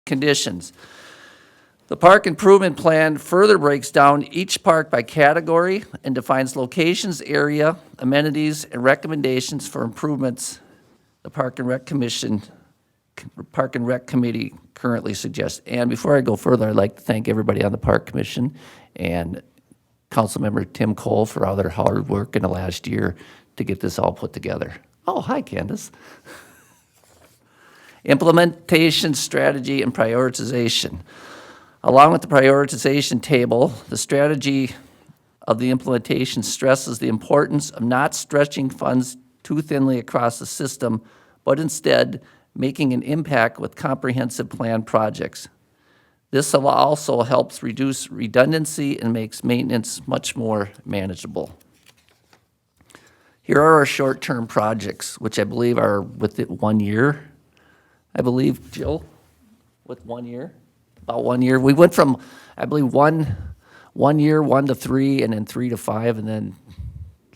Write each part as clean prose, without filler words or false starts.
conditions. The park improvement plan further breaks down each park by category and defines locations, area, amenities, and recommendations for improvements the Park and Rec Committee currently suggests. And before I go further, I'd like to thank everybody on the Park Commission and Councilmember Tim Cole for all their hard work in the last year to get this all put together. Oh, hi, Candace. Implementation, strategy, and prioritization. Along with the prioritization table, the strategy of the implementation stresses the importance of not stretching funds too thinly across the system, but instead making an impact with comprehensive planned projects. This also helps reduce redundancy and makes maintenance much more manageable. Here are our short-term projects, which I believe are within 1 year. I believe, Jill, with 1 year, about 1 year. We went from, I believe, one year, 1 to 3, and then 3 to 5, and then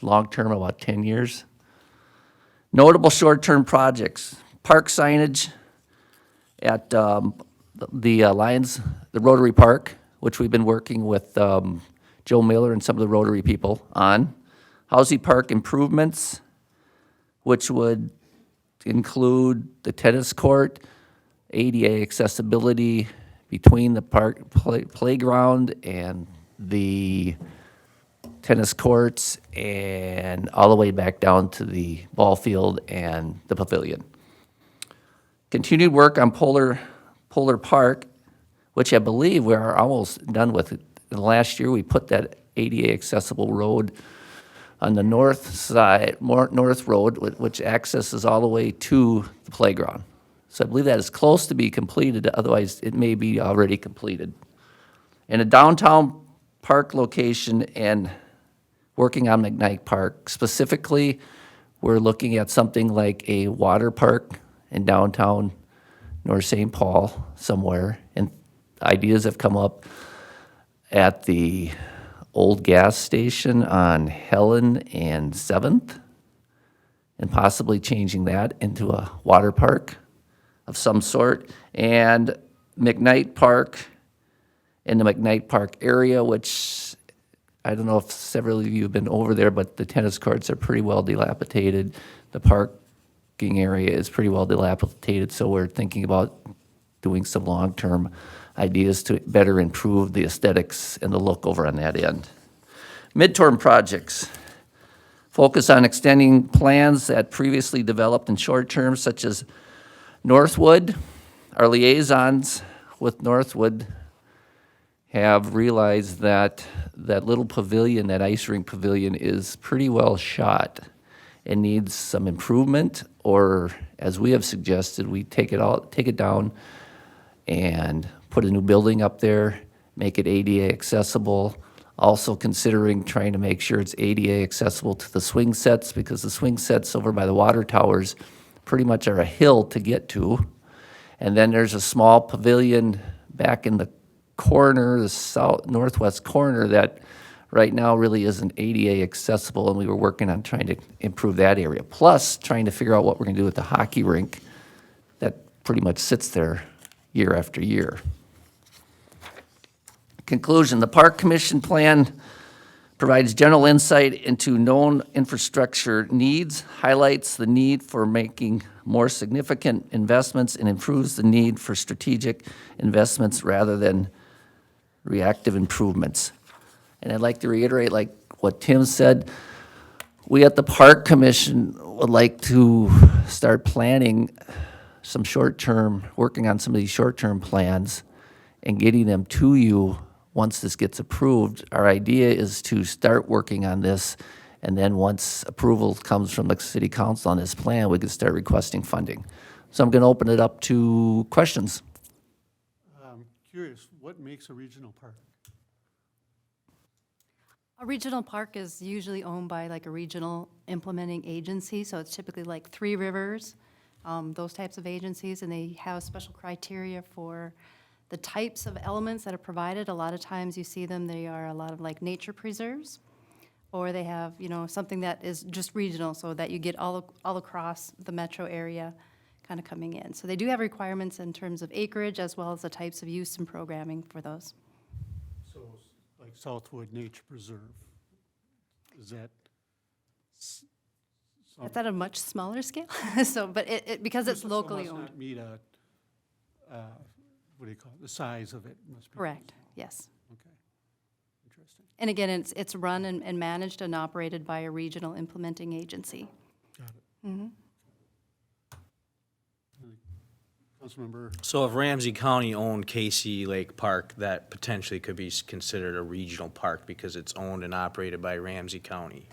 long-term about 10 years. Notable short-term projects: park signage at the Rotary Park, which we've been working with Joe Miller and some of the Rotary people on. Housing park improvements, which would include the tennis court, ADA accessibility between the park playground and the tennis courts, and all the way back down to the ball field and the pavilion. Continued work on Polar Park, which I believe we are almost done with. In the last year, we put that ADA accessible road on the north side, North Road, which accesses all the way to the playground. So I believe that is close to be completed, otherwise it may be already completed. In a downtown park location and working on McKnight Park. Specifically, we're looking at something like a water park in downtown North St. Paul somewhere, and ideas have come up at the old gas station on Helen and 7th, and possibly changing that into a water park of some sort, and McKnight Park in the McKnight Park area, which I don't know if several of you have been over there, but the tennis courts are pretty well dilapidated. The parking area is pretty well dilapidated, so we're thinking about doing some long-term ideas to better improve the aesthetics and the look over on that end. Midterm projects focus on extending plans that previously developed in short term, such as Northwood. Our liaisons with Northwood have realized that that little pavilion, that ice rink pavilion, is pretty well shot and needs some improvement, or as we have suggested, we take it down and put a new building up there, make it ADA accessible. Also considering trying to make sure it's ADA accessible to the swing sets, because the swing sets over by the water towers pretty much are a hill to get to. And then there's a small pavilion back in the corner, the northwest corner, that right now really isn't ADA accessible, and we were working on trying to improve that area. Plus, trying to figure out what we're gonna do with the hockey rink that pretty much sits there year after year. Conclusion: the Park Commission plan provides general insight into known infrastructure needs, highlights the need for making more significant investments, and improves the need for strategic investments rather than reactive improvements. And I'd like to reiterate, like what Tim said, we at the Park Commission would like to start planning some short-term, working on some of these short-term plans and getting them to you once this gets approved. Our idea is to start working on this, and then once approval comes from the city council on this plan, we can start requesting funding. So I'm going to open it up to questions. I'm curious, what makes a regional park? A regional park is usually owned by like a regional implementing agency, so it's typically like Three Rivers, those types of agencies, and they have special criteria for the types of elements that are provided. A lot of times you see them, they are a lot of like nature preserves, or they have, you know, something that is just regional, so that you get all across the metro area kind of coming in. So they do have requirements in terms of acreage as well as the types of use and programming for those. So like Southwood Nature Preserve, is that? It's at a much smaller scale, so, but because it's So locally must owned. not meet a, what do you call it, the size of it must be. Correct, yes. Okay, interesting. And again, it's run and managed and operated by a regional implementing agency. Got it. Councilmember, So if Ramsey County owned Casey Lake Park, that potentially could be considered a regional park because it's owned and operated by Ramsey County,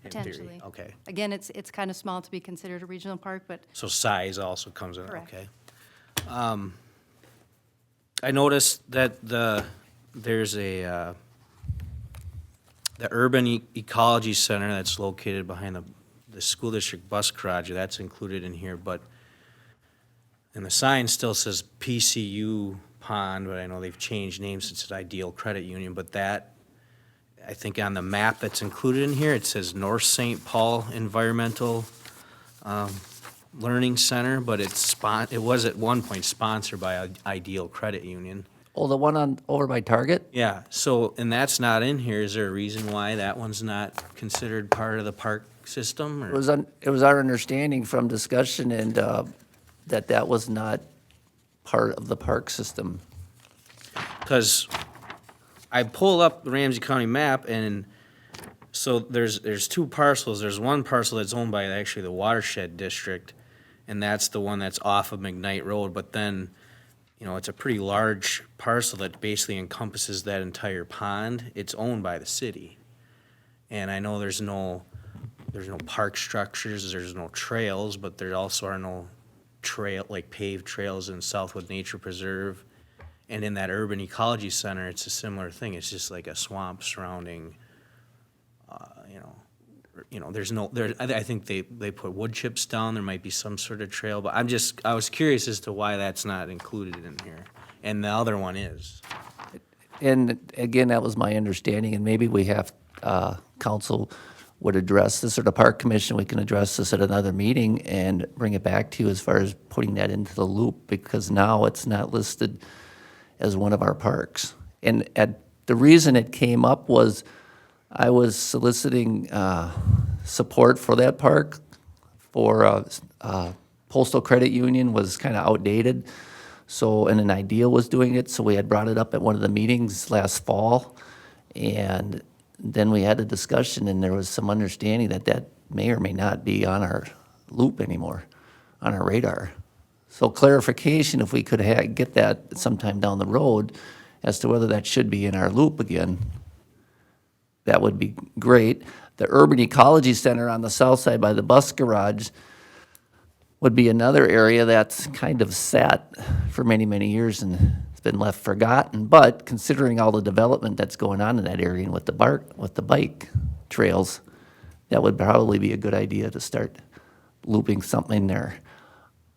in theory. Potentially. Okay, Again, it's kind of small to be considered a regional park, but so size also comes in, Correct. okay. I noticed that there's the Urban Ecology Center that's located behind the school district bus garage, that's included in here, but and the sign still says PCU Pond, but I know they've changed names since it's Ideal Credit Union, but that, I think on the map that's included in here, it says North St. Paul Environmental Learning Center, but it was at one point sponsored by Ideal Credit Union. Oh, the one over by Target? Yeah, so, and that's not in here, is there a reason why that one's not considered part of the park system, It or? was our understanding from discussion and, that was not part of the park system. Because I pull up the Ramsey County map, and so there's two parcels. There's one parcel that's owned by actually the Watershed District, and that's the one that's off of McKnight Road. But then, it's a pretty large parcel that basically encompasses that entire pond. It's owned by the city. And I know there's no park structures, there's no trails, but there also are no paved trails in Southwood Nature Preserve. And in that Urban Ecology Center, it's a similar thing. It's just like a swamp surrounding, I think they put wood chips down. There might be some sort of trail, but I was curious as to why that's not included in here. And the other one is. And again, that was my understanding, and maybe we have, council would address this, or the park commission, we can address this at another meeting and bring it back to you as far as putting that into the loop, because now it's not listed as one of our parks. And the reason it came up was I was soliciting support for that park for Postal Credit Union was kind of outdated. So, and an idea was doing it, so we had brought it up at one of the meetings last fall. And then we had a discussion, and there was some understanding that may or may not be on our loop anymore, on our radar. So clarification, if we could get that sometime down the road as to whether that should be in our loop again, that would be great. The Urban Ecology Center on the south side by the bus garage would be another area that's kind of sat for many, many years and it's been left forgotten. But considering all the development that's going on in that area and with the bike trails, that would probably be a good idea to start looping something in there.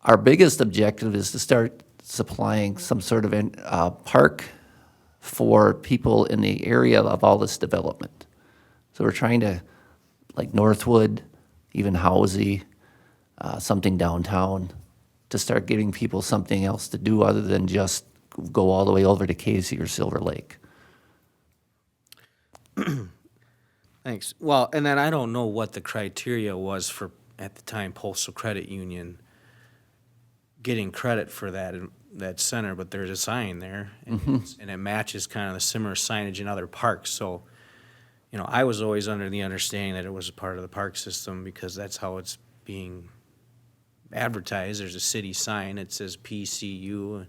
Our biggest objective is to start supplying some sort of park for people in the area of all this development. So we're trying to, like Northwood, even Housie, something downtown, to start giving people something else to do other than just go all the way over to Casey or Silver Lake. Thanks. Well, and then I don't know what the criteria was for, at the time, Postal Credit Union getting credit for that center, but there's a sign there, and it matches kind of the similar signage in other parks. So, I was always under the understanding that it was a part of the park system because that's how it's being advertised. There's a city sign, it says PCU.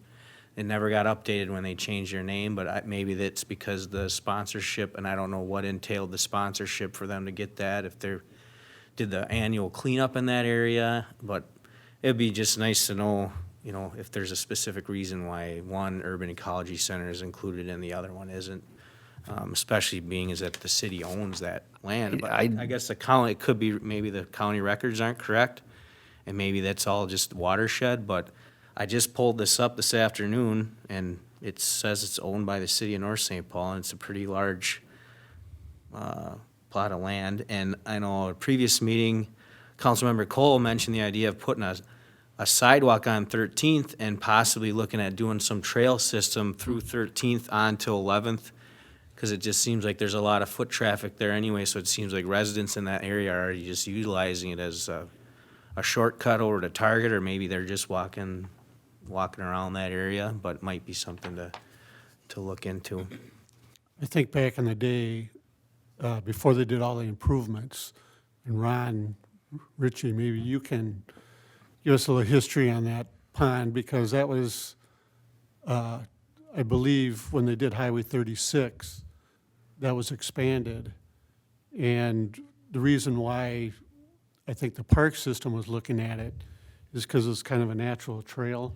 It never got updated when they changed their name, but maybe that's because the sponsorship, and I don't know what entailed the sponsorship for them to get that, if they did the annual cleanup in that area, but it'd be just nice to know, if there's a specific reason why one urban ecology center is included and the other one isn't, especially being is that the city owns that land. But I guess the county, it could be maybe the county records aren't correct, and maybe that's all just watershed, but I just pulled this up this afternoon, and it says it's owned by the city of North St. Paul, and it's a pretty large plot of land. And I know at a previous meeting, Councilmember Cole mentioned the idea of putting a sidewalk on 13th and possibly looking at doing some trail system through 13th on to 11th. Because it just seems like there's a lot of foot traffic there anyway, so it seems like residents in that area are already just utilizing it as a shortcut over to Target, or maybe they're just walking around that area, but might be something to look into. I think back in the day, before they did all the improvements, and Ron, Richie, maybe you can give us a little history on that pond, because that was, I believe, when they did Highway 36, that was expanded. And the reason why I think the park system was looking at it is because it's kind of a natural trail.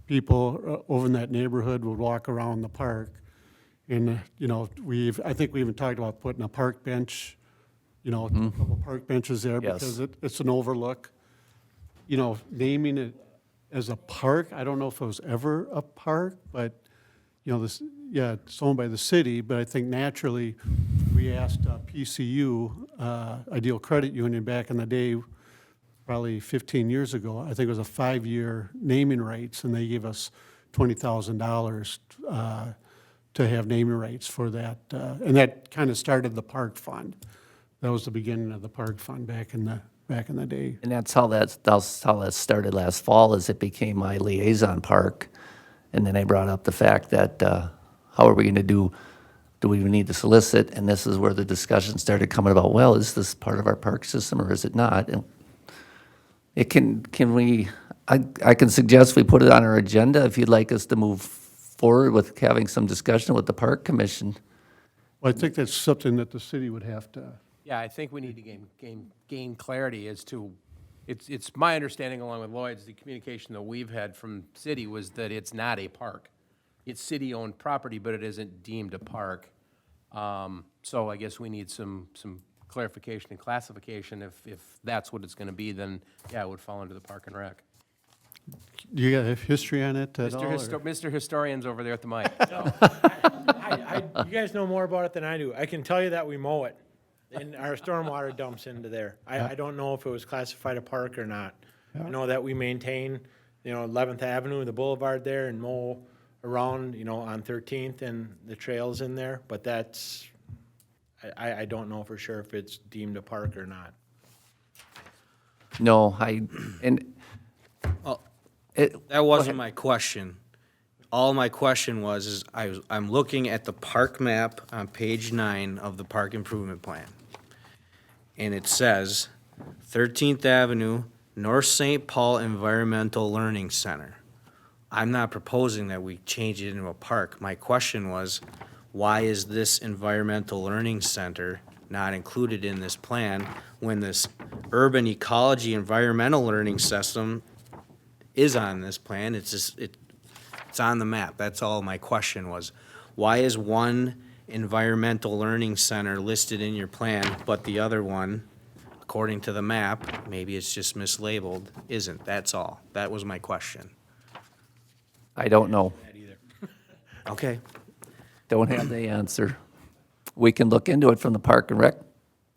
People over in that neighborhood would walk around the park. And, you know, I think we even talked about putting a park bench, you know, a couple park benches there, Yes. because it's an overlook. You know, naming it as a park, I don't know if it was ever a park, but, you know, it's owned by the city, but I think naturally, we asked PCU, Ideal Credit Union, back in the day, probably 15 years ago, I think it was a 5-year naming rights, and they gave us $20,000 to have naming rights for that. And that kind of started the park fund. That was the beginning of the park fund back in the day. And that's how that started last fall, is it became my liaison park. And then I brought up the fact that, how are we going to do we need to solicit? And this is where the discussion started coming about, well, is this part of our park system or is it not? And it I can suggest we put it on our agenda if you'd like us to move forward with having some discussion with the park commission. Well, I think that's something that the city would have to, Yeah, I think we need to gain clarity as to, it's my understanding, along with Lloyd's, the communication that we've had from city was that it's not a park. It's city-owned property, but it isn't deemed a park. So I guess we need some clarification and classification. If that's what it's gonna be, then, yeah, it would fall under the Park and Rec. do you got a history on it at all? or- Mr. Historian's over there at the mic. You guys know more about it than I do. I can tell you that we mow it, and our stormwater dumps into there. I don't know if it was classified a park or not. I know that we maintain, 11th Avenue, the boulevard there, and mow around, on 13th and the trails in there, but that's, I don't know for sure if it's deemed a park or not. No, That wasn't my question. All my question was, I'm looking at the park map on page 9 of the park improvement plan. And it says 13th Avenue, North St. Paul Environmental Learning Center. I'm not proposing that we change it into a park. My question was, why is this environmental learning center not included in this plan when this urban ecology environmental learning system is on this plan? It's just, it's on the map. That's all my question was. Why is one environmental learning center listed in your plan, but the other one, according to the map, maybe it's just mislabeled, isn't? That's all. That was my question. I don't know. Okay. Don't have the answer. We can look into it from the Park and Rec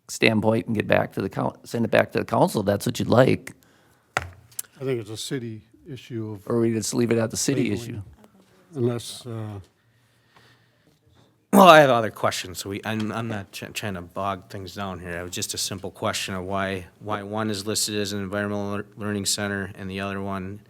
standpoint and get back to send it back to the council if that's what you'd like. I think it's a city issue of, Or we just leave it at the city Labeling. issue. unless, Well, I have other questions, so I'm not trying to bog things down here. It was just a simple question of why one is listed as an environmental learning center and the other one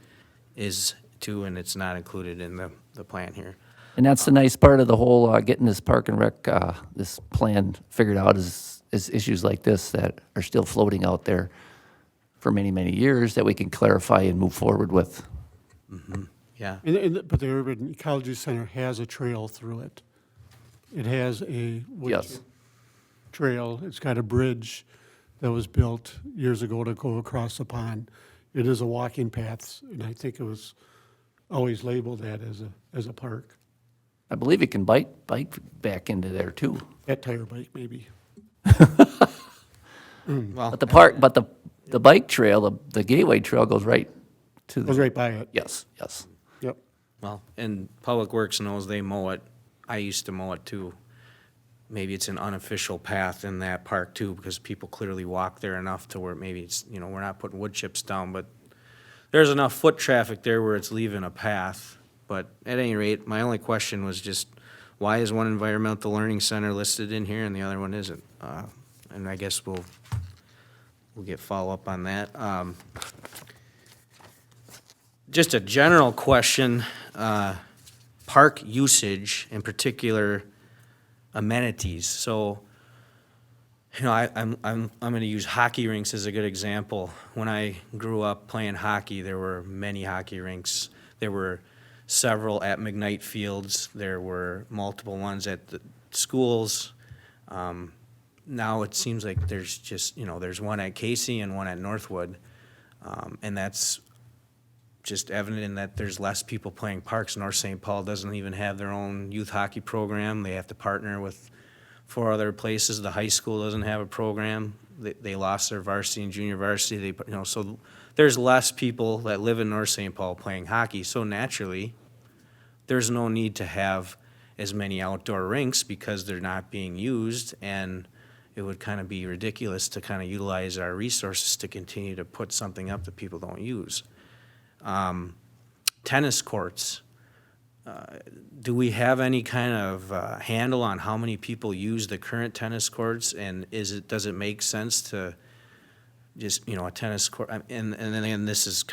is too, and it's not included in the plan here. And that's the nice part of the whole, getting this Park and Rec, this plan figured out is issues like this that are still floating out there for many, many years that we can clarify and move forward with. Yeah. but the Urban Ecology Center has a trail through it. It has a wood Yes. chip trail. It's got a bridge that was built years ago to go across the pond. It is a walking path, and I think it was always labeled that as a park. I believe you can bike back into there too. That tire bike, maybe. Well, But the park, but the bike trail, the gateway trail goes right to Goes the, right by it. yes. Yep. well, and Public Works knows they mow it. I used to mow it too. Maybe it's an unofficial path in that park too, because people clearly walk there enough to where maybe it's, we're not putting wood chips down, but there's enough foot traffic there where it's leaving a path. But at any rate, my only question was just, why is one environmental learning center listed in here and the other one isn't? And I guess we'll get follow-up on that. Just a general question, park usage, in particular amenities. So, you know, I'm gonna use hockey rinks as a good example. When I grew up playing hockey, there were many hockey rinks. There were several at McKnight Fields. There were multiple ones at the schools. Now it seems like there's just, you know, there's one at Casey and one at Northwood. And that's just evident in that there's less people playing parks. North St. Paul doesn't even have their own youth hockey program. They have to partner with 4 other places. The high school doesn't have a program. They lost their varsity and junior varsity. They, you know, so there's less people that live in North St. Paul playing hockey. So naturally, there's no need to have as many outdoor rinks because they're not being used, and it would kind of be ridiculous to kind of utilize our resources to continue to put something up that people don't use. Tennis courts. Do we have any kind of handle on how many people use the current tennis courts, and does it make sense to just, you know, a tennis court? And then again,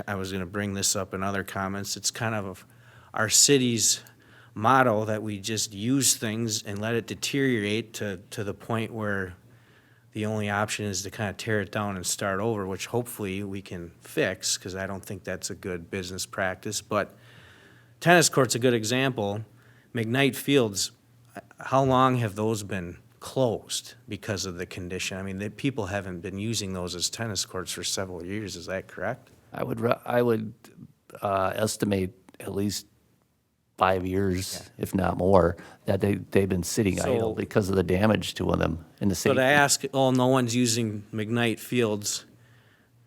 I was going to bring this up in other comments. It's kind of our city's motto that we just use things and let it deteriorate to the point where the only option is to kind of tear it down and start over, which hopefully we can fix, because I don't think that's a good business practice. But tennis court's a good example. McKnight Fields, how long have those been closed because of the condition? I mean, people haven't been using those as tennis courts for several years. Is that correct? I would estimate at least 5 years, if not more, that they've been sitting idle So- because of the damage to them in the So city. to ask, oh, no one's using McKnight Fields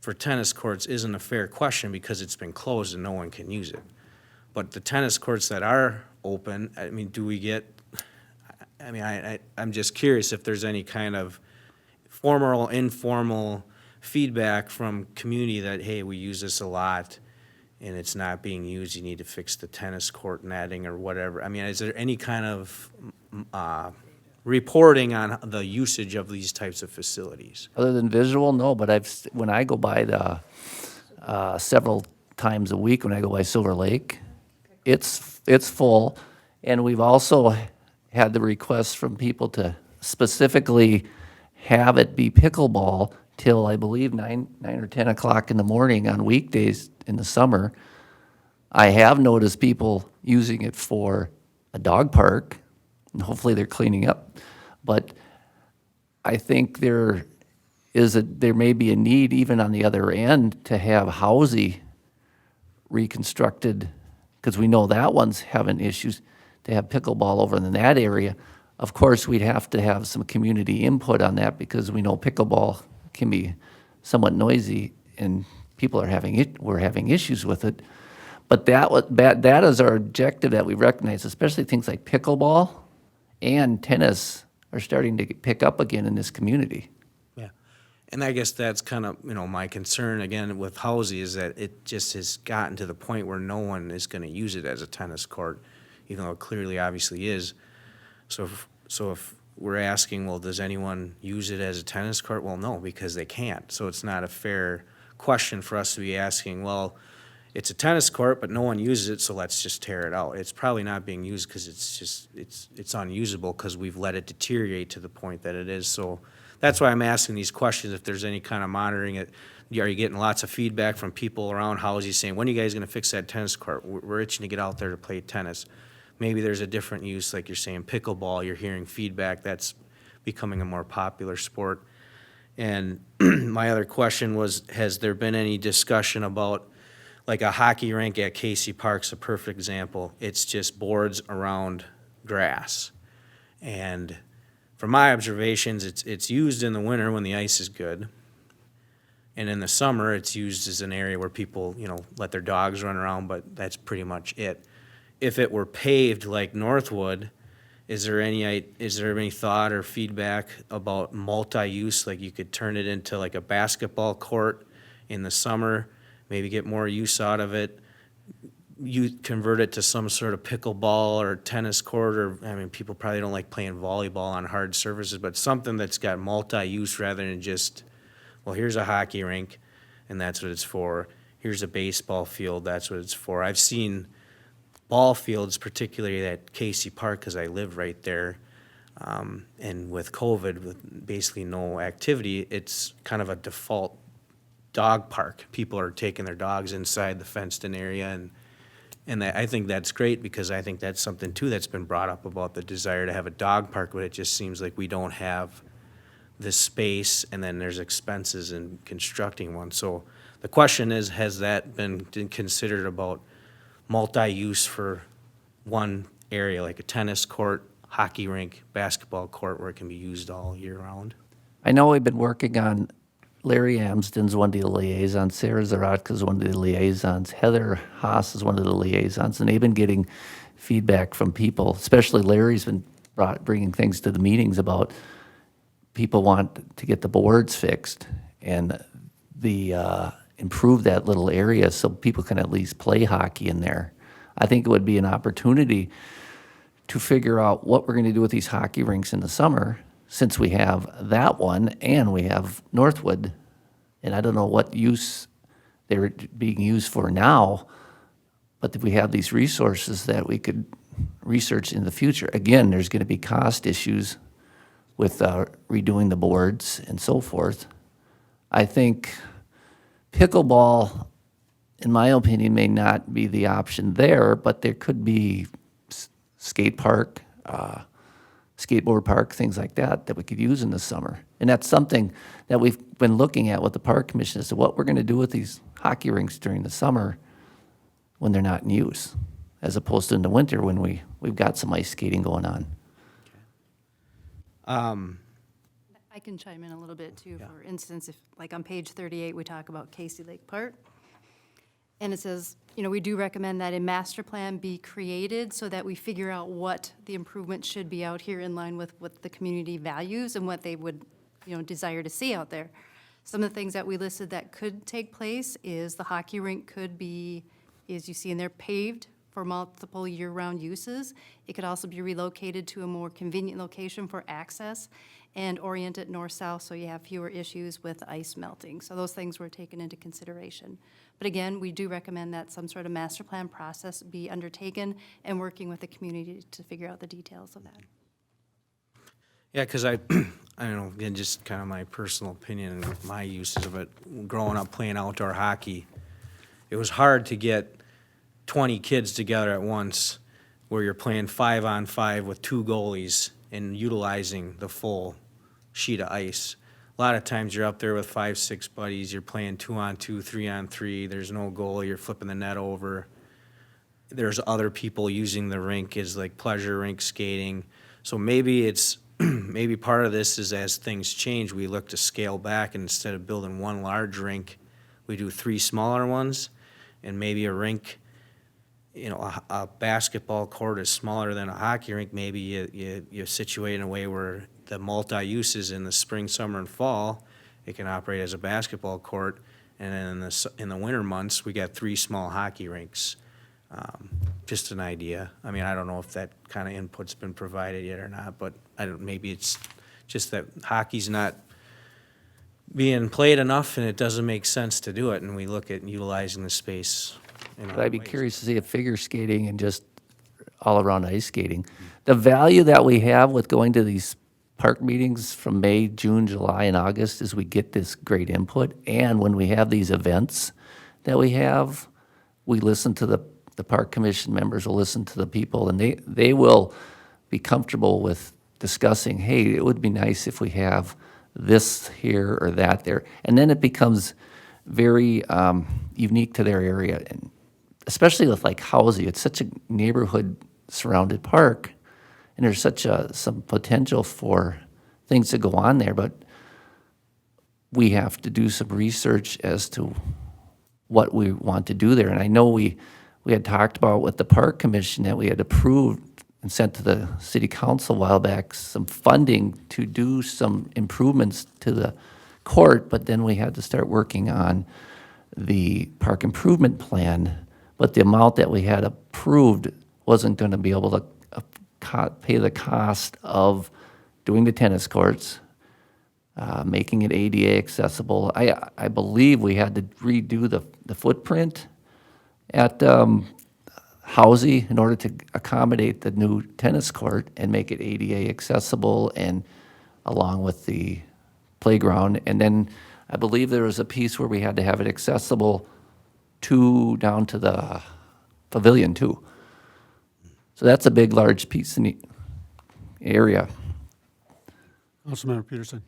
for tennis courts isn't a fair question because it's been closed and no one can use it. But the tennis courts that are open, I mean, do we get, I mean, I'm just curious if there's any kind of formal or informal feedback from community that, hey, we use this a lot and it's not being used, you need to fix the tennis court netting or whatever. I mean, is there any kind of reporting on the usage of these types of facilities? Other than visual, no, but when I go by the, several times a week, when I go by Silver Lake, it's full. And we've also had the request from people to specifically have it be pickleball till, I believe, 9 or 10 o'clock in the morning on weekdays in the summer. I have noticed people using it for a dog park, and hopefully they're cleaning up. But I think there may be a need even on the other end to have Housey reconstructed, because we know that one's having issues, to have pickleball over in that area. Of course, we'd have to have some community input on that because we know pickleball can be somewhat noisy and people we're having issues with it. But that is our objective that we recognize, especially things like pickleball and tennis are starting to pick up again in this community. Yeah, and I guess that's kind of, you know, my concern again with Housey is that it just has gotten to the point where no one is going to use it as a tennis court, even though it clearly obviously is. So if we're asking, well, does anyone use it as a tennis court? Well, no, because they can't. So it's not a fair question for us to be asking, well, it's a tennis court, but no one uses it, so let's just tear it out. It's probably not being used because it's unusable because we've let it deteriorate to the point that it is. So that's why I'm asking these questions, if there's any kind of monitoring it. Are you getting lots of feedback from people around Housey saying, when are you guys gonna fix that tennis court? We're itching to get out there to play tennis. Maybe there's a different use, like you're saying pickleball, you're hearing feedback, that's becoming a more popular sport. And my other question was, has there been any discussion about, like a hockey rink at Casey Park's a perfect example. It's just boards around grass. And from my observations, it's used in the winter when the ice is good. And in the summer, it's used as an area where people, you know, let their dogs run around, but that's pretty much it. If it were paved like Northwood, is there any thought or feedback about multi-use, like you could turn it into like a basketball court in the summer maybe get more use out of it. You convert it to some sort of pickleball or tennis court, or, I mean, people probably don't like playing volleyball on hard surfaces, but something that's got multi-use rather than just, well, here's a hockey rink, and that's what it's for. Here's a baseball field, that's what it's for. I've seen ball fields, particularly at Casey Park, because I live right there. And with COVID, with basically no activity, it's kind of a default dog park. People are taking their dogs inside the fenced-in area, and I think that's great, because I think that's something too that's been brought up about the desire to have a dog park, but it just seems like we don't have the space, and then there's expenses in constructing one. So the question is, has that been considered about multi-use for one area, like a tennis court, hockey rink, basketball court, where it can be used all year round? I know we've been working on, Larry Amsden's one of the liaisons, Sarah Zarodka's one of the liaisons, Heather Haas is one of the liaisons, and they've been getting feedback from people, especially Larry's been bringing things to the meetings about people want to get the boards fixed and improve that little area so people can at least play hockey in there. I think it would be an opportunity to figure out what we're going to do with these hockey rinks in the summer, since we have that one and we have Northwood. And I don't know what use they're being used for now, but if we have these resources that we could research in the future. Again, there's going to be cost issues with redoing the boards and so forth. I think pickleball, in my opinion, may not be the option there, but there could be skate park, skateboard park, things like that, that we could use in the summer. And that's something that we've been looking at with the park commission as to what we're going to do with these hockey rinks during the summer when they're not in use, as opposed to in the winter when we've got some ice skating going on. I can chime in a little bit too. For instance, if, like on page 38, we talk about Casey Lake Park. And it says, we do recommend that a master plan be created so that we figure out what the improvements should be out here in line with what the community values and what they would, desire to see out there. Some of the things that we listed that could take place is the hockey rink could be, as you see in there, paved for multiple year-round uses. It could also be relocated to a more convenient location for access and orient it north-south so you have fewer issues with ice melting. So those things were taken into consideration. But again, we do recommend that some sort of master plan process be undertaken and working with the community to figure out the details of that. Yeah, because I don't know, again, just kind of my personal opinion and my uses of it, growing up playing outdoor hockey, it was hard to get 20 kids together at once where you're playing 5-on-5 with 2 goalies and utilizing the full sheet of ice. A lot of times you're up there with 5, 6 buddies, you're playing 2-on-2, 3-on-3, there's no goal, you're flipping the net over. There's other people using the rink as like pleasure rink skating. So maybe it's, maybe part of this is as things change, we look to scale back, and instead of building one large rink, we do 3 smaller ones, and maybe a rink, a basketball court is smaller than a hockey rink. Maybe you situate in a way where the multi-uses in the spring, summer, and fall, it can operate as a basketball court, and then in the winter months, we got 3 small hockey rinks. Just an idea. I mean, I don't know if that kind of input's been provided yet or not, but maybe it's just that hockey's not being played enough, and it doesn't make sense to do it, and we look at utilizing the space in But other I'd be ways. curious to see if figure skating and just all-around ice skating, the value that we have with going to these park meetings from May, June, July, and August is we get this great input. And when we have these events that we have, we listen to the park commission members will listen to the people, and they will be comfortable with discussing, hey, it would be nice if we have this here or that there. And then it becomes very unique to their area, and especially with like Housey. It's such a neighborhood surrounded park, and there's such some potential for things to go on there, but we have to do some research as to what we want to do there. And I know we had talked about with the park commission that we had approved and sent to the city council a while back some funding to do some improvements to the court, but then we had to start working on the park improvement plan, but the amount that we had approved wasn't going to be able to pay the cost of doing the tennis courts, making it ADA accessible. I believe we had to redo the footprint at Housy in order to accommodate the new tennis court and make it ADA accessible, and along with the playground. And then I believe there was a piece where we had to have it accessible down to the pavilion too. So that's a big, large piece in the area. Councilmember Peterson.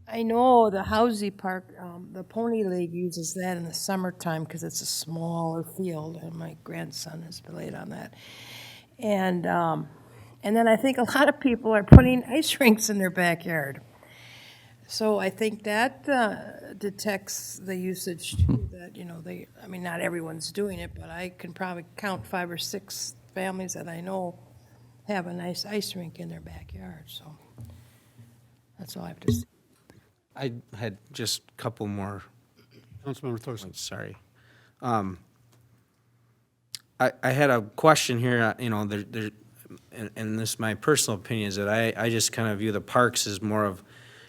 I know the Housy Park, the Pony League uses that in the summertime because it's a smaller field, and my grandson has played on that. And then I think a lot of people are putting ice rinks in their backyard. So I think that detects the usage too, that, I mean, not everyone's doing it, but I can probably count 5 or 6 families that I know have a nice ice rink in their backyard, so that's all I have to say. I had just a couple more Councilmember Thorson. points, sorry. I had a question here, and this, my personal opinion is that I just kind of view the parks as more of,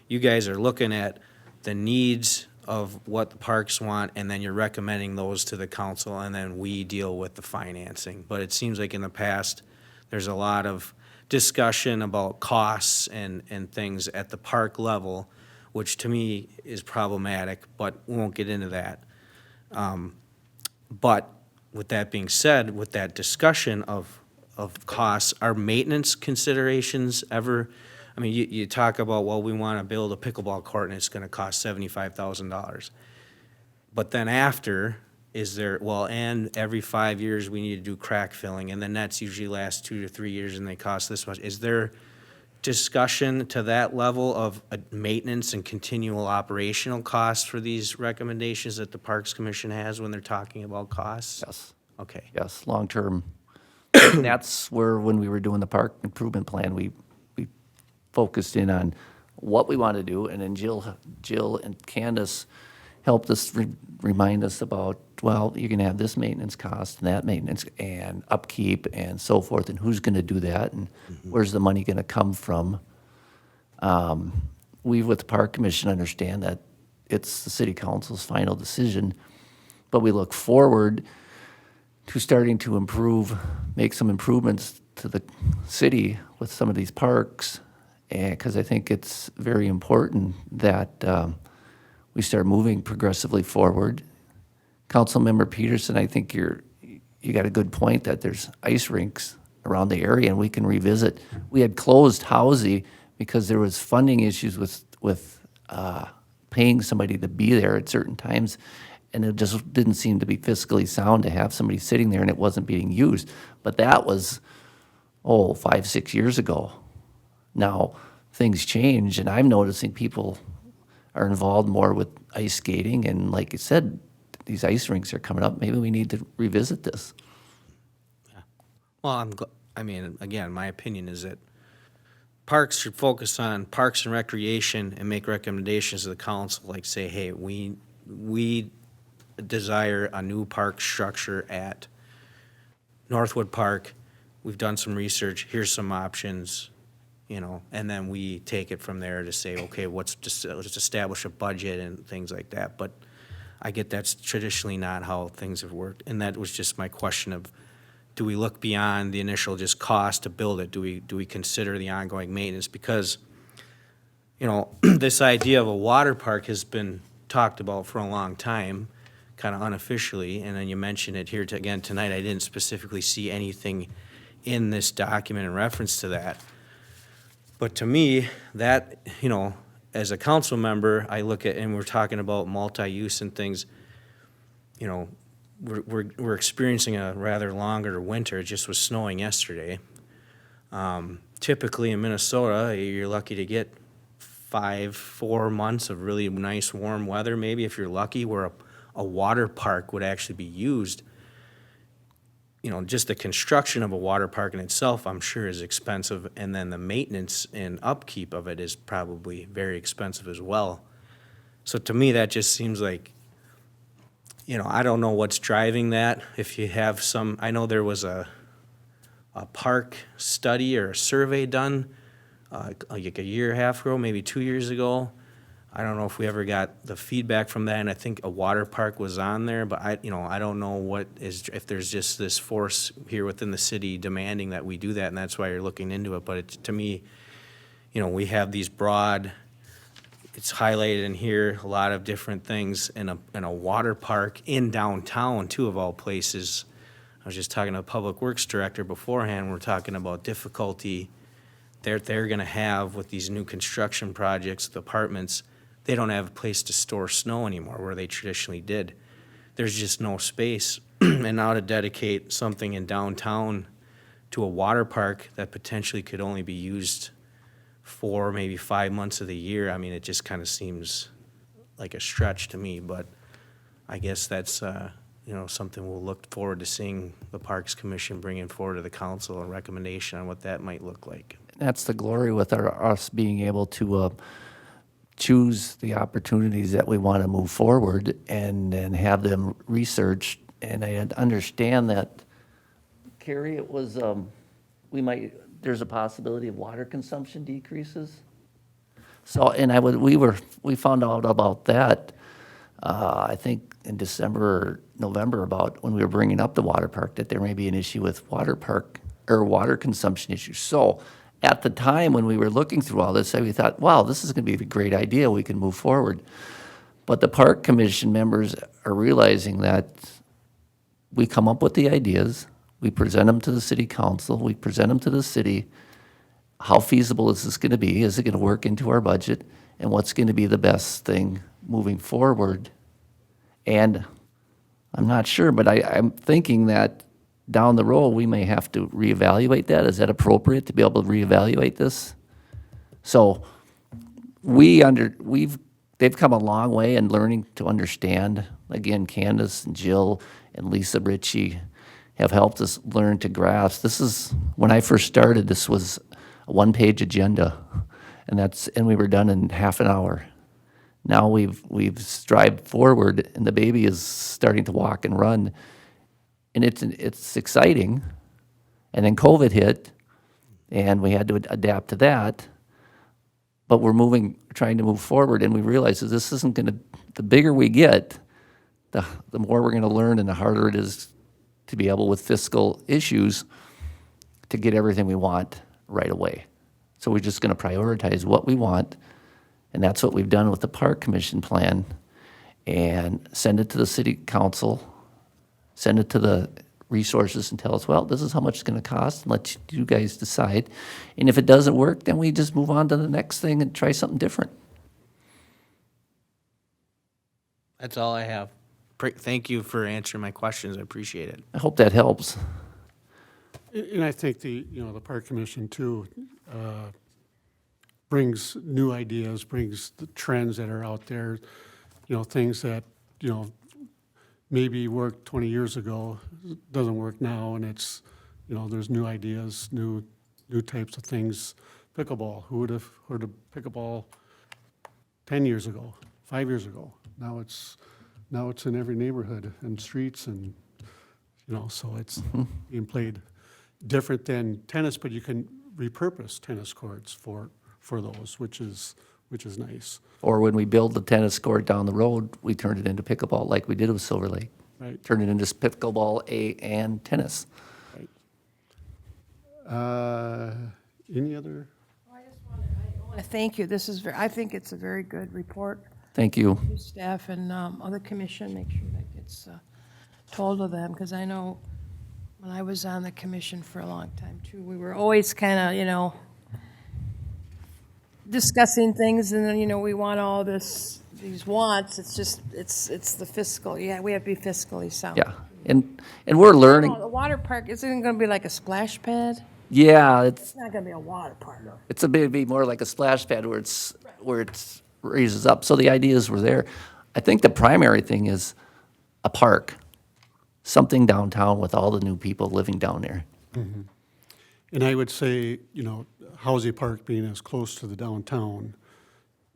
you guys are looking at the needs of what the parks want, and then you're recommending those to the council, and then we deal with the financing. But it seems like in the past, there's a lot of discussion about costs and things at the park level, which to me is problematic, but we won't get into that. But with that being said, with that discussion of costs, are maintenance considerations ever, I mean, you talk about, well, we want to build a pickleball court and it's going to cost $75,000. But then after, is there, well, and every 5 years we need to do crack filling, and then that's usually lasts 2 to 3 years and they cost this much. Is there discussion to that level of maintenance and continual operational costs for these recommendations that the Parks Commission has when they're talking about costs? Yes, Okay. yes, long-term. And that's where, when we were doing the park improvement plan, we focused in on what we want to do, and then Jill and Candace helped us remind us about, well, you're going to have this maintenance cost and that maintenance and upkeep and so forth, and who's going to do that, and where's the money going to come from? We, with the Park Commission, understand that it's the City Council's final decision, but we look forward to starting to make some improvements to the city with some of these parks, because I think it's very important that we start moving progressively forward. Councilmember Peterson, I think you got a good point that there's ice rinks around the area, and we can revisit. We had closed Housy because there was funding issues with paying somebody to be there at certain times, and it just didn't seem to be fiscally sound to have somebody sitting there and it wasn't being used. But that was, 5, 6 years ago. Now, things change, and I'm noticing people are involved more with ice skating, and like you said, these ice rinks are coming up. Maybe we need to revisit this. Well, again, my opinion is that parks should focus on parks and recreation and make recommendations to the council, like say, hey, we desire a new park structure at Northwood Park. We've done some research, here's some options, and then we take it from there to say, okay, let's establish a budget and things like that. But I get that's traditionally not how things have worked. And that was just my question of, do we look beyond the initial just cost to build it? Do we consider the ongoing maintenance? Because, this idea of a water park has been talked about for a long time, kind of unofficially, and then you mentioned it here again tonight. I didn't specifically see anything in this document in reference to that. But to me, that, as a council member, I look at, and we're talking about multi-use and things, we're experiencing a rather longer winter. It just was snowing yesterday. Typically in Minnesota, you're lucky to get 4 months of really nice warm weather, maybe if you're lucky, where a water park would actually be used. Just the construction of a water park in itself, I'm sure, is expensive, and then the maintenance and upkeep of it is probably very expensive as well. So to me, that just seems like you know, I don't know what's driving that. If you have some, I know there was a park study or a survey done, like a year and a half ago, maybe 2 years ago. I don't know if we ever got the feedback from that, and I think a water park was on there, but I don't know what is, if there's just this force here within the city demanding that we do that, and that's why you're looking into it. But it, to me, we have these broad, it's highlighted in here, a lot of different things in a water park in downtown, too, of all places. I was just talking to the Public Works Director beforehand, we're talking about difficulty they're gonna have with these new construction projects, the apartments. They don't have a place to store snow anymore where they traditionally did. There's just no space. And now to dedicate something in downtown to a water park that potentially could only be used 4, maybe 5 months of the year, I mean, it just kind of seems like a stretch to me, but I guess that's, something we'll look forward to seeing the Parks Commission bringing forward to the council, a recommendation on what that might look like. That's the glory with us being able to choose the opportunities that we want to move forward and have them researched. And I understand that, Carrie, it was, there's a possibility of water consumption decreases. So, and we found out about that, I think in December or November, about when we were bringing up the water park, that there may be an issue with water consumption issues. So at the time when we were looking through all this, we thought, wow, this is going to be a great idea. We can move forward. But the Park Commission members are realizing that we come up with the ideas, we present them to the city council, we present them to the city. How feasible is this going to be? Is it going to work into our budget? And what's going to be the best thing moving forward? And I'm not sure, but I'm thinking that down the road, we may have to reevaluate that. Is that appropriate to be able to reevaluate this? So they've come a long way in learning to understand. Again, Candace and Jill and Lisa Ritchie have helped us learn to grasp. This is, when I first started, this was a one-page agenda, and we were done in half an hour. Now we've strived forward, and the baby is starting to walk and run, and it's exciting. And then COVID hit, and we had to adapt to that. But we're trying to move forward, and we realize that this isn't going to. The bigger we get, the more we're going to learn, and the harder it is to be able, with fiscal issues, to get everything we want right away. So we're just going to prioritize what we want, and that's what we've done with the Park Commission plan, and send it to the city council, send it to the resources and tell us, well, this is how much it's going to cost, and let you guys decide. And if it doesn't work, then we just move on to the next thing and try something different. That's all I have. Thank you for answering my questions. I appreciate it. I hope that helps. And I think the Park Commission too brings new ideas, brings the trends that are out there, things that, maybe worked 20 years ago, doesn't work now, and it's, there's new ideas, new types of things. Pickleball, who would have heard of pickleball 10 years ago, 5 years ago? Now it's in every neighborhood and streets, and, so it's being played different than tennis, but you can repurpose tennis courts for those, which is nice. Or when we build the tennis court down the road, we turn it into pickleball like we did with Silver Lake. Right. Turn it into pickleball and tennis. Right. Any other? I want to thank you. I think it's a very good report. Thank you. You staff and other commission, make sure that gets told to them, because I know when I was on the commission for a long time too, we were always kind of, discussing things, and then, we want all these wants. It's just, it's the fiscal. Yeah, we have to be fiscally sound. Yeah, and we're learning. Oh, the water park, isn't it going to be like a splash pad? Yeah, It's not going to be a water park. it's a bit be more like a splash pad where it raises up. So the ideas were there. I think the primary thing is a park, something downtown with all the new people living down there. And I would say, Housy Park being as close to the downtown,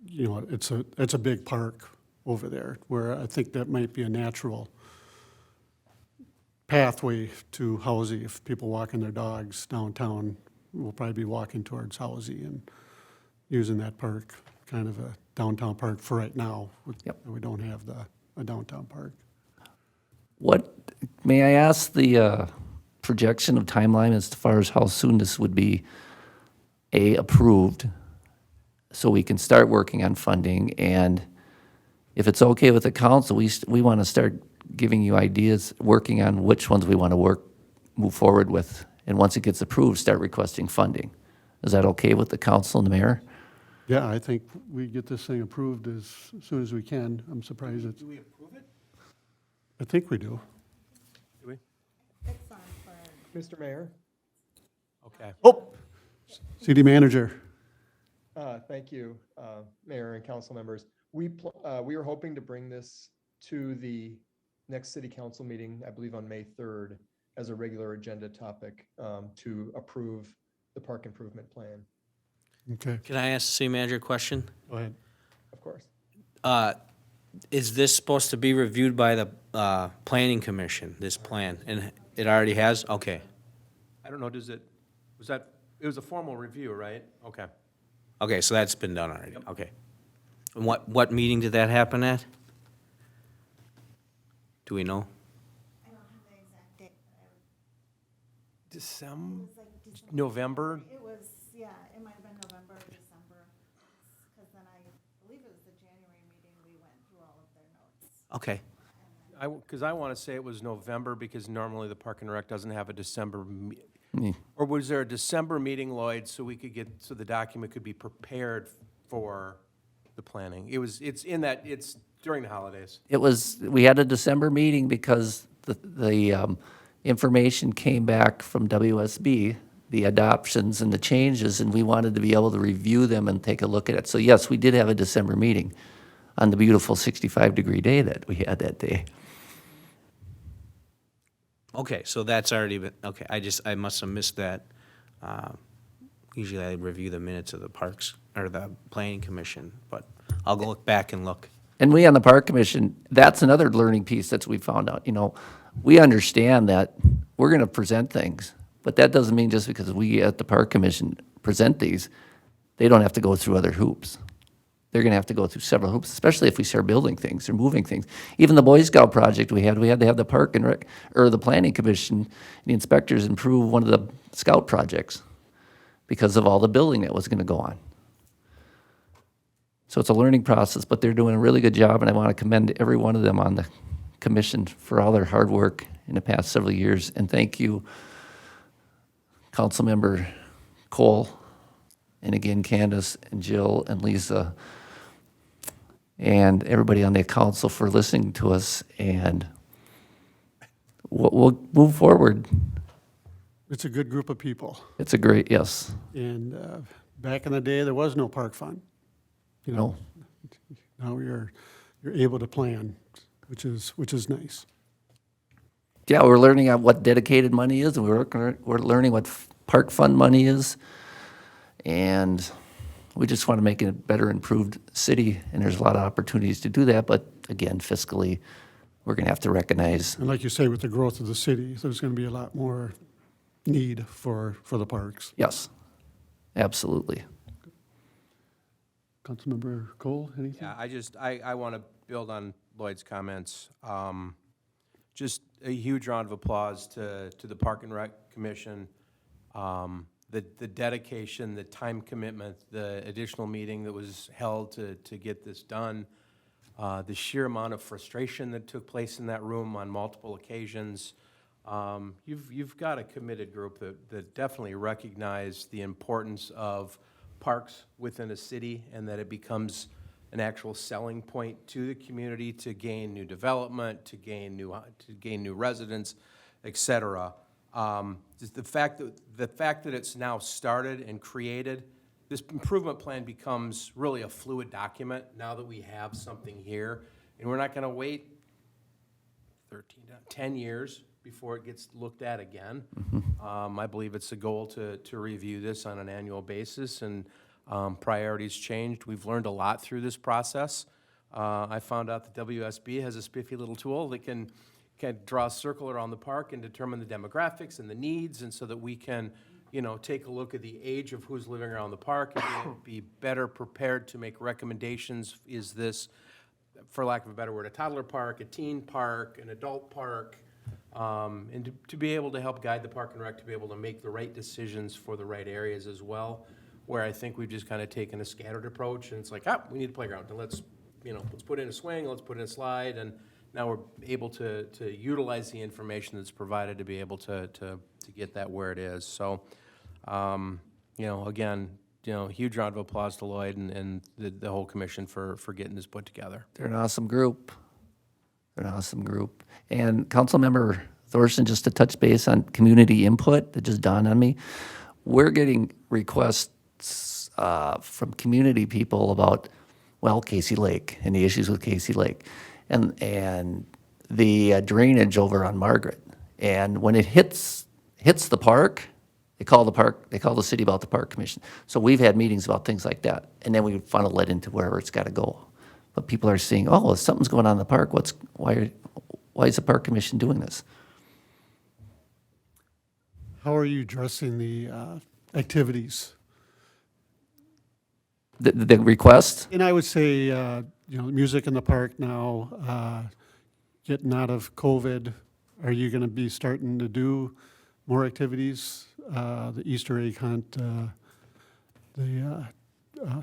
it's a big park over there, where I think that might be a natural pathway to Housie. If people walking their dogs downtown, will probably be walking towards Housie and using that park, kind of a downtown park for right now. Yep. We don't have a downtown park. What, may I ask the projection of timeline as far as how soon this would be, approved, so we can start working on funding? And if it's okay with the council, we want to start giving you ideas, working on which ones we want to move forward with. And once it gets approved, start requesting funding. Is that okay with the council and the mayor? Yeah, I think we get this thing approved as soon as we can. I'm surprised it's. Do we approve it? I think we do. Do we? Mr. Mayor, Okay. Oh, city manager. thank you, Mayor and council members. We were hoping to bring this to the next city council meeting, I believe on May 3rd, as a regular agenda topic to approve the park improvement plan, Okay, Can I ask the city manager a question? go ahead. of course. Is this supposed to be reviewed by the planning commission, this plan? And it already has? Okay. I don't know, it was a formal review, right? Okay. Okay, so that's been done already, okay. And what meeting did that happen at? Do we know? I don't have the exact date, but December, it was like December. November? It was, yeah, it might have been November or December, because then I believe it was the January meeting, we went through all of their notes. Okay. Because I want to say it was November, because normally the Park and Rec doesn't have a December, Mm. or was there a December meeting, Lloyd, so so the document could be prepared for the planning? It's during the holidays. We had a December meeting because the information came back from WSB, the adoptions and the changes, and we wanted to be able to review them and take a look at it. So yes, we did have a December meeting on the beautiful 65-degree day that we had that day. Okay, so that's already been, okay, I must have missed that. Usually I review the minutes of the parks, or the planning commission, but I'll go look back and look. And we on the Park Commission, that's another learning piece that we found out, we understand that we're going to present things, but that doesn't mean just because we at the Park Commission present these, they don't have to go through other hoops. They're going to have to go through several hoops, especially if we start building things or moving things. Even the Boy Scout project we had to have the Park and Rec, or the Planning Commission, the inspectors improve one of the Scout projects because of all the building that was going to go on. So it's a learning process, but they're doing a really good job, and I want to commend every one of them on the commission for all their hard work in the past several years. And thank you, Councilmember Cole, and again, Candace and Jill and Lisa, and everybody on the council for listening to us, and we'll move forward. It's a good group of people. It's a great, yes, And back in the day, there was no park fund. no. Now you're able to plan, which is nice. Yeah, we're learning what dedicated money is, and we're learning what park fund money is, and we just want to make it a better improved city, and there's a lot of opportunities to do that, but again, fiscally, we're going to have to recognize, And like you say, with the growth of the city, there's going to be a lot more need for the parks. yes, absolutely. Councilmember Cole, anything? Yeah, I want to build on Lloyd's comments. Just a huge round of applause to the Park and Rec Commission. The dedication, the time commitment, the additional meeting that was held to get this done, the sheer amount of frustration that took place in that room on multiple occasions. You've got a committed group that definitely recognize the importance of parks within a city, and that it becomes an actual selling point to the community to gain new development, to gain new residents, et cetera. Just the fact that it's now started and created, this improvement plan becomes really a fluid document now that we have something here, and we're not going to wait 10 years before it gets looked at again. I believe it's a goal to review this on an annual basis, and priorities changed. We've learned a lot through this process. I found out that WSB has a spiffy little tool that can can draw a circle around the park and determine the demographics and the needs, and so that we can, you know, take a look at the age of who's living around the park and be better prepared to make recommendations. Is this, for lack of a better word, a toddler park, a teen park, an adult park? And to be able to help guide the Park and Rec to be able to make the right decisions for the right areas as well, where I think we've just kind of taken a scattered approach, and it's like, we need a playground, and let's put in a swing, let's put in a slide, and now we're able to utilize the information that's provided to be able to get that where it is. So, again, huge round of applause to Lloyd and the whole commission for getting this put together. They're an awesome group. They're an awesome group. And Councilmember Thorson, just to touch base on community input, that just dawned on me. We're getting requests from community people about, well, Casey Lake and the issues with Casey Lake and the drainage over on Margaret. And when it hits the park, they call the city about the park commission. So we've had meetings about things like that. And then we funnel it into wherever it's got to go. But people are seeing, oh, something's going on in the park. Why is the park commission doing this? How are you addressing the activities? The request? And I would say, music in the park now, getting out of COVID, are you going to be starting to do more activities? The Easter egg hunt, the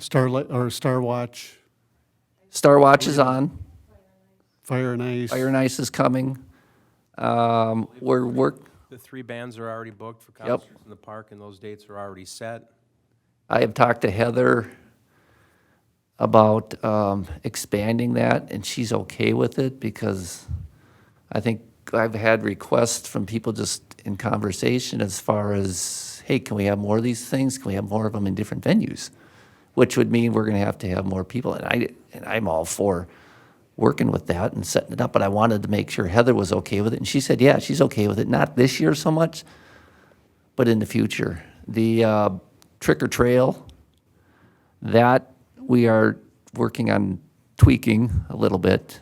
Star Watch, Star Watch is on. Fire and Ice. Fire and Ice is coming. We're The 3 bands are already booked for concerts in the park, and those dates are already set. I have talked to Heather about expanding that, and she's okay with it because I think I've had requests from people just in conversation as far as, hey, can we have more of these things? Can we have more of them in different venues? Which would mean we're going to have more people. And I'm all for working with that and setting it up, but I wanted to make sure Heather was okay with it. And she said, yeah, she's okay with it. Not this year so much, but in the future. The Trick or Trail, that we are working on tweaking a little bit.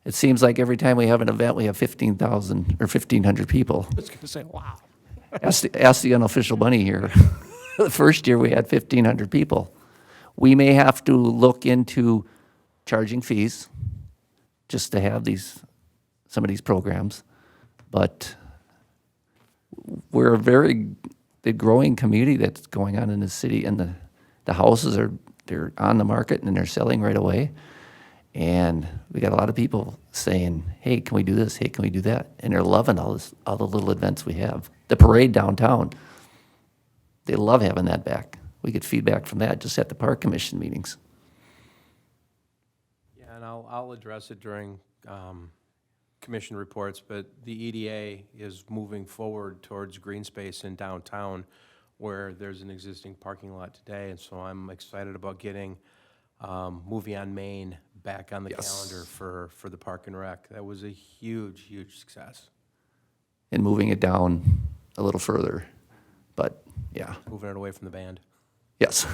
It seems like every time we have an event, we have 15,000 or 1,500 people. I was going to say, wow. Ask the unofficial bunny here. The first year we had 1,500 people. We may have to look into charging fees just to have some of these programs, but we're a very big growing community that's going on in the city, and the houses they're on the market and they're selling right away. And we got a lot of people saying, hey, can we do this? Hey, can we do that? And they're loving all the little events we have. The parade downtown, they love having that back. We get feedback from that just at the park commission meetings. Yeah, and I'll address it during commission reports, but the EDA is moving forward towards green space in downtown where there's an existing parking lot today, and so I'm excited about getting Movie on Main back on the calendar for the Park and Rec. That was a huge, huge success. And moving it down a little further, but yeah, Moving it away from the band. yes.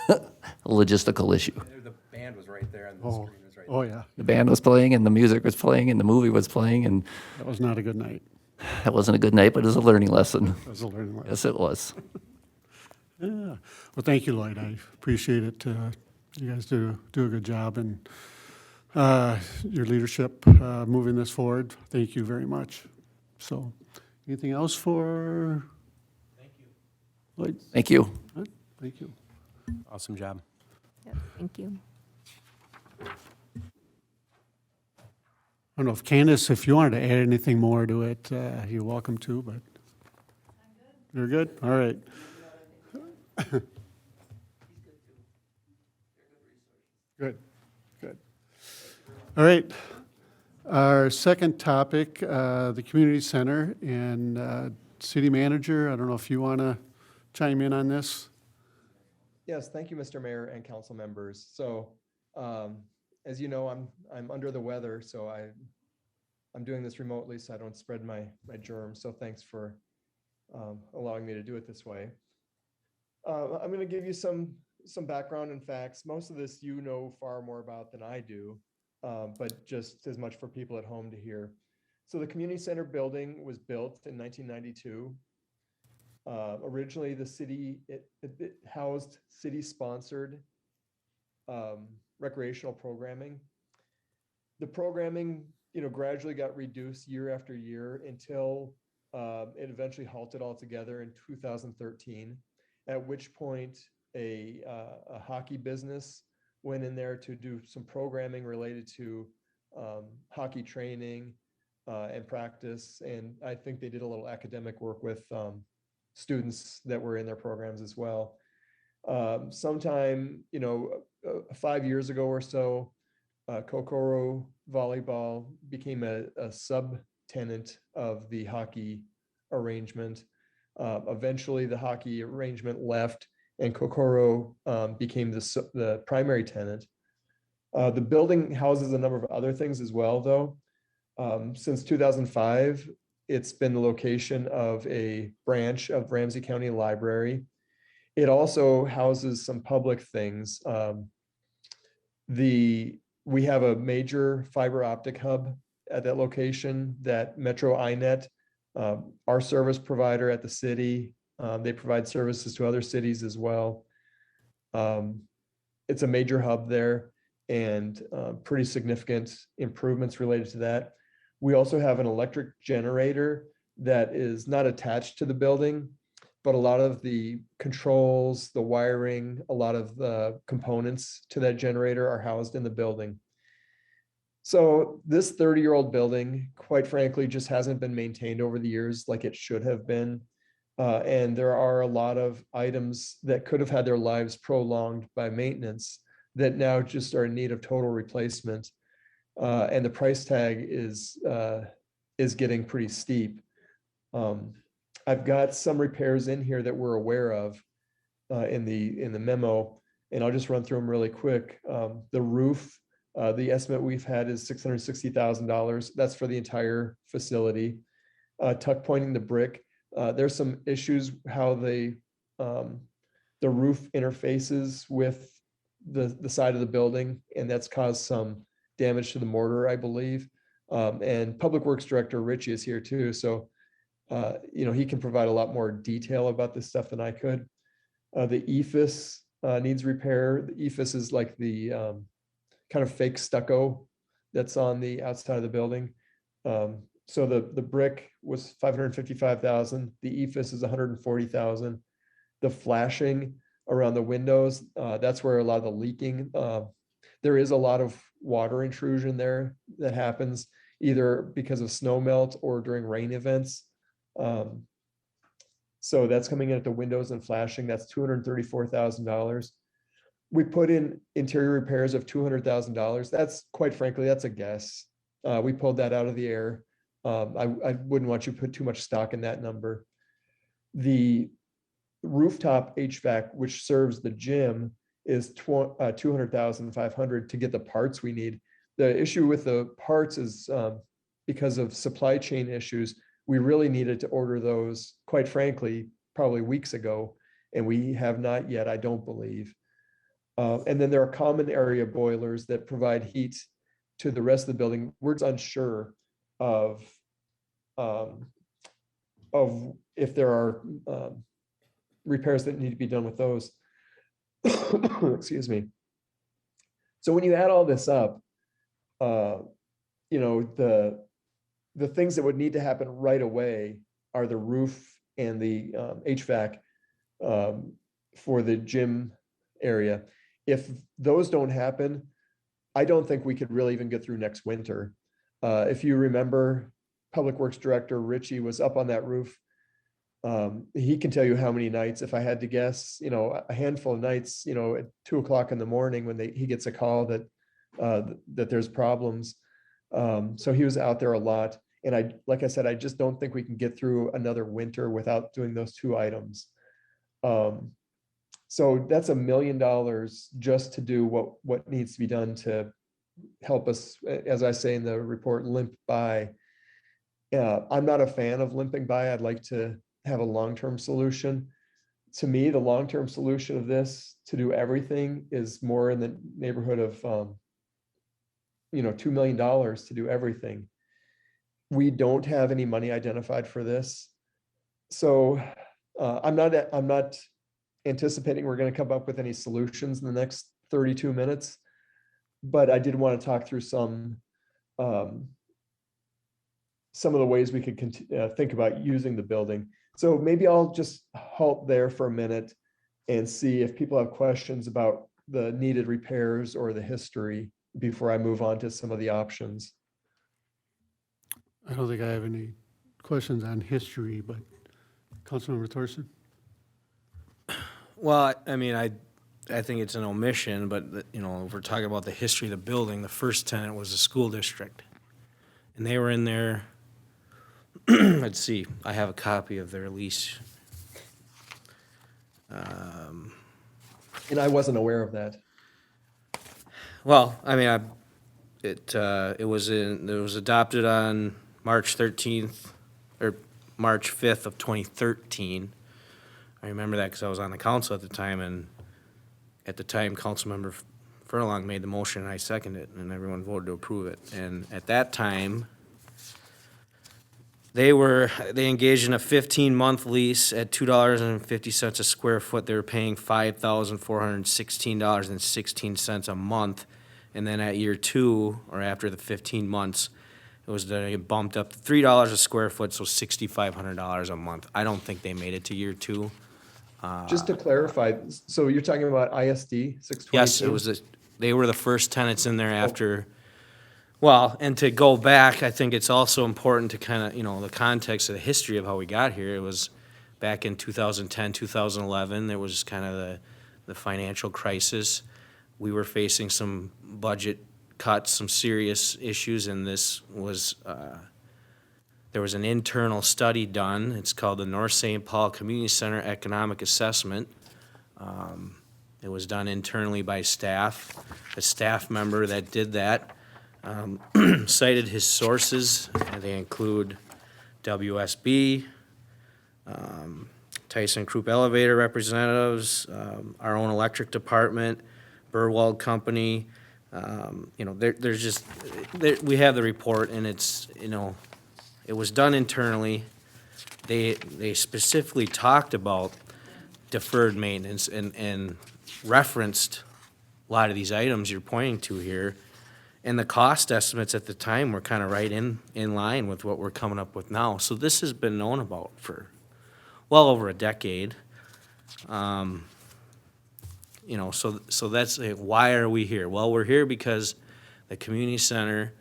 A logistical issue. The band was right there, and the screen was right there. Oh, yeah. The band was playing and the music was playing and the movie was playing, and That was not a good night. that wasn't a good night, but it was a learning lesson. That was a learning lesson. Yes, it was. Yeah. Well, thank you, Lloyd. I appreciate it. You guys do a good job, and your leadership moving this forward. Thank you very much. So, anything else for? Thank you. Lloyd? Thank you. Good. Thank you. Awesome job. Thank you. I don't know if Candace, if you wanted to add anything more to it, you're welcome to, but. You're good? All right. Good, good. All right. Our second topic, the community center and city manager. I don't know if you want to chime in on this. Yes, thank you, Mr. Mayor and council members. So, as you know, I'm under the weather, so I'm doing this remotely so I don't spread my germs. So thanks for allowing me to do it this way. I'm going to give you some background and facts. Most of this you know far more about than I do, but just as much for people at home to hear. So the community center building was built in 1992. Originally, the city, it housed city-sponsored recreational programming. The programming, gradually got reduced year after year until it eventually halted altogether in 2013, at which point a hockey business went in there to do some programming related to hockey training and practice. And I think they did a little academic work with students that were in their programs as well. Sometime, 5 years ago or so, Kokoro Volleyball became a subtenant of the hockey arrangement. Eventually, the hockey arrangement left, and Kokoro became the primary tenant. The building houses a number of other things as well, though. Since 2005, it's been the location of a branch of Ramsey County Library. It also houses some public things. We have a major fiber optic hub at that location that Metro INET, our service provider at the city, they provide services to other cities as well. It's a major hub there and pretty significant improvements related to that. We also have an electric generator that is not attached to the building, but a lot of the controls, the wiring, a lot of the components to that generator are housed in the building. So this 30-year-old building, quite frankly, just hasn't been maintained over the years like it should have been. And there are a lot of items that could have had their lives prolonged by maintenance that now just are in need of total replacement. And the price tag is getting pretty steep. I've got some repairs in here that we're aware of in the memo, and I'll just run through them really quick. The roof, the estimate we've had is $660,000. That's for the entire facility. Tuck pointing the brick. There's some issues how the roof interfaces with the side of the building, and that's caused some damage to the mortar, I believe. And Public Works Director Richie is here too, so he can provide a lot more detail about this stuff than I could. The ephes needs repair. The ephes is like the kind of fake stucco that's on the outside of the building. So the brick was $555,000. The ephes is $140,000. The flashing around the windows, that's where a lot of the leaking. There is a lot of water intrusion there that happens either because of snow melt or during rain events. So that's coming in at the windows and flashing. That's $234,000. We put in interior repairs of $200,000. That's quite frankly, that's a guess. We pulled that out of the air. I wouldn't want you to put too much stock in that number. The rooftop HVAC, which serves the gym, is $200,500 to get the parts we need. The issue with the parts is because of supply chain issues, we really needed to order those, quite frankly, probably weeks ago, and we have not yet, I don't believe. And then there are common area boilers that provide heat to the rest of the building. We're just unsure of if there are repairs that need to be done with those. Excuse me. So when you add all this up, the things that would need to happen right away are the roof and the HVAC for the gym area. If those don't happen, I don't think we could really even get through next winter. If you remember, Public Works Director Richie was up on that roof. He can tell you how many nights, if I had to guess, a handful of nights, at 2 o'clock in the morning when he gets a call that there's problems. So he was out there a lot. And like I said, I just don't think we can get through another winter without doing those two items. So that's $1 million just to do what needs to be done to help us, as I say in the report, limp by. I'm not a fan of limping by. I'd like to have a long-term solution. To me, the long-term solution of this to do everything is more in the neighborhood of $2 million to do everything. We don't have any money identified for this. So I'm not anticipating we're going to come up with any solutions in the next 32 minutes. But I did want to talk through some of the ways we could think about using the building. So maybe I'll just halt there for a minute and see if people have questions about the needed repairs or the history before I move on to some of the options. I don't think I have any questions on history, but Councilmember Thorson? Well, I mean, I think it's an omission, but, you know, if we're talking about the history of the building, the first tenant was the school district. And they were in there, let's see, I have a copy of their lease. And I wasn't aware of that. Well, I mean, it was adopted on March 13th, or March 5th of 2013. I remember that because I was on the council at the time, and at the time, Councilmember Furlong made the motion, and I seconded it, and everyone voted to approve it. And at that time, they engaged in a 15-month lease at $2.50 a square foot. They were paying $5,416.16 a month. And then at year 2, or after the 15 months, it was bumped up to $3 a square foot, so $6,500 a month. I don't think they made it to year 2. Just to clarify, so you're talking about ISD 622? Yes, they were the first tenants in there after, well, and to go back, I think it's also important to kind of, you know, the context of the history of how we got here. It was back in 2010, 2011, there was kind of the financial crisis. We were facing some budget cuts, some serious issues, and this was, there was an internal study done. It's called the North St. Paul Community Center Economic Assessment. It was done internally by staff. The staff member that did that cited his sources. They include WSB, Tyson Group Elevator representatives, our own electric department, Burwald Company. You know, there's just, we have the report, and it's, you know, it was done internally. They specifically talked about deferred maintenance and referenced a lot of these items you're pointing to here. And the cost estimates at the time were kind of right in line with what we're coming up with now. So this has been known about for well over a decade. You know, so that's, why are we here? Well, we're here because the community center,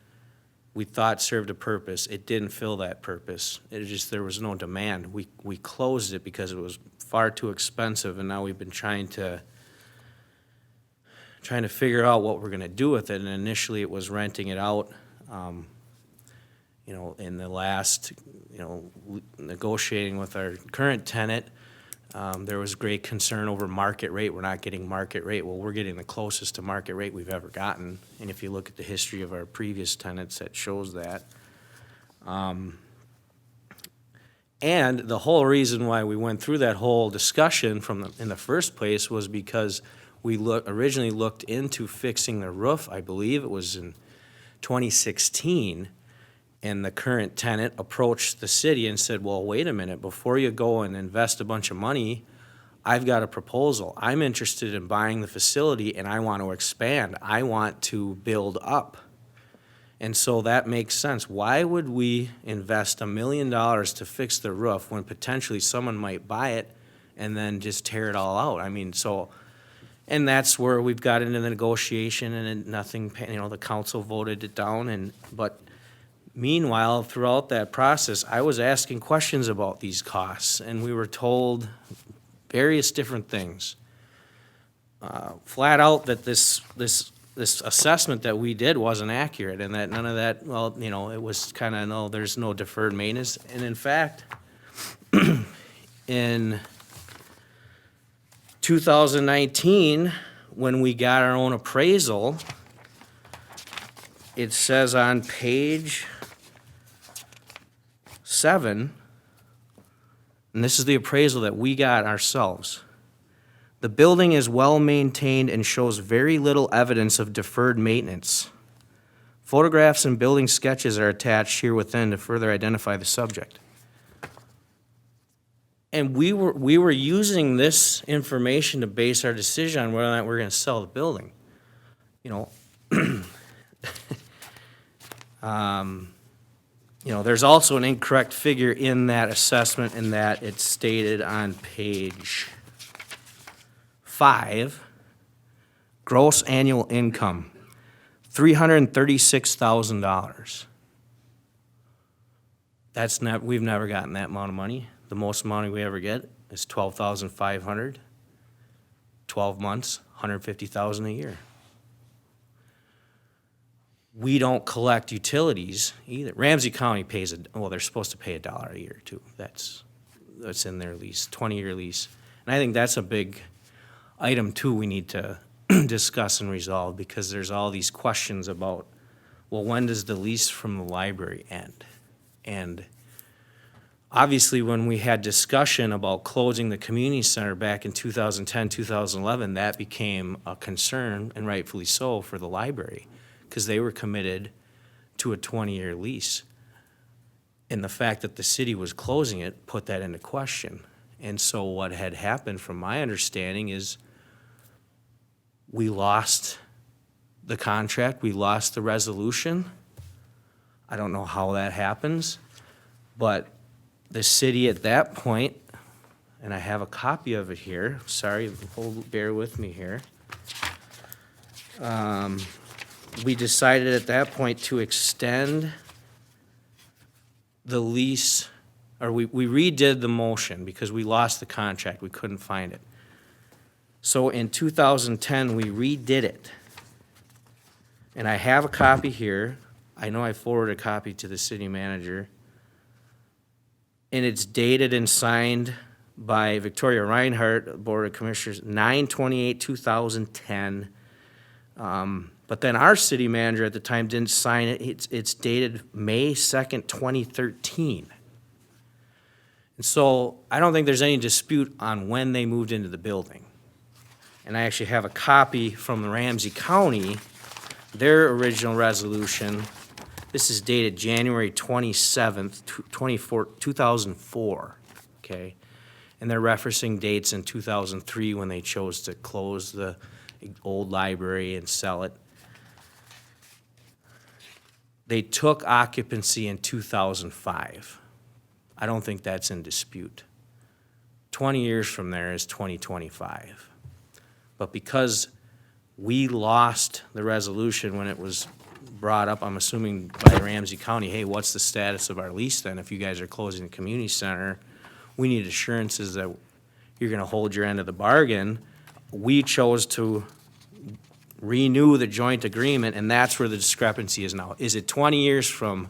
we thought served a purpose. It didn't fill that purpose. It just, there was no demand. We closed it because it was far too expensive, and now we've been trying to figure out what we're gonna do with it. And initially it was renting it out. You know, in the last, you know, negotiating with our current tenant, there was great concern over market rate. We're not getting market rate. Well, we're getting the closest to market rate we've ever gotten. And if you look at the history of our previous tenants, that shows that. And the whole reason why we went through that whole discussion in the first place was because we originally looked into fixing the roof. I believe it was in 2016. And the current tenant approached the city and said, well, wait a minute, before you go and invest a bunch of money, I've got a proposal. I'm interested in buying the facility, and I want to expand. I want to build up. And so that makes sense. Why would we invest $1 million to fix the roof when potentially someone might buy it and then just tear it all out? I mean, so, and that's where we've got into the negotiation, and nothing, you know, the council voted it down, but meanwhile, throughout that process, I was asking questions about these costs, and we were told various different things. Flat out that this assessment that we did wasn't accurate, and that none of that, well, you know, it was kind of, no, there's no deferred maintenance. And in fact, in 2019, when we got our own appraisal, it says on page 7, and this is the appraisal that we got ourselves. The building is well maintained and shows very little evidence of deferred maintenance. Photographs and building sketches are attached here within to further identify the subject. And we were using this information to base our decision on whether or not we're gonna sell the building. You know, you know, there's also an incorrect figure in that assessment in that it's stated on page 5, gross annual income, $336,000. That's not, we've never gotten that amount of money. The most money we ever get is $12,500, 12 months, $150,000 a year. We don't collect utilities either. Ramsey County pays, well, they're supposed to pay $1 a year too. That's in their lease, 20-year lease. And I think that's a big item too we need to discuss and resolve, because there's all these questions about, well, when does the lease from the library end? And obviously, when we had discussion about closing the community center back in 2010, 2011, that became a concern, and rightfully so, for the library, because they were committed to a 20-year lease. And the fact that the city was closing it put that into question. And so what had happened, from my understanding, is we lost the contract, we lost the resolution. I don't know how that happens, but the city at that point, and I have a copy of it here, sorry, bear with me here. We decided at that point to extend the lease, or we redid the motion because we lost the contract, we couldn't find it. So in 2010, we redid it. And I have a copy here. I know I forwarded a copy to the city manager. And it's dated and signed by Victoria Reinhardt, Board of Commissioners, 9/28/2010. But then our city manager at the time didn't sign it. It's dated May 2nd, 2013. And so I don't think there's any dispute on when they moved into the building. And I actually have a copy from the Ramsey County, their original resolution. This is dated January 27th, 2004, okay? And they're referencing dates in 2003 when they chose to close the old library and sell it. They took occupancy in 2005. I don't think that's in dispute. 20 years from there is 2025. But because we lost the resolution when it was brought up, I'm assuming by Ramsey County, hey, what's the status of our lease then? If you guys are closing the community center, we need assurances that you're gonna hold your end of the bargain. We chose to renew the joint agreement, and that's where the discrepancy is now. Is it 20 years from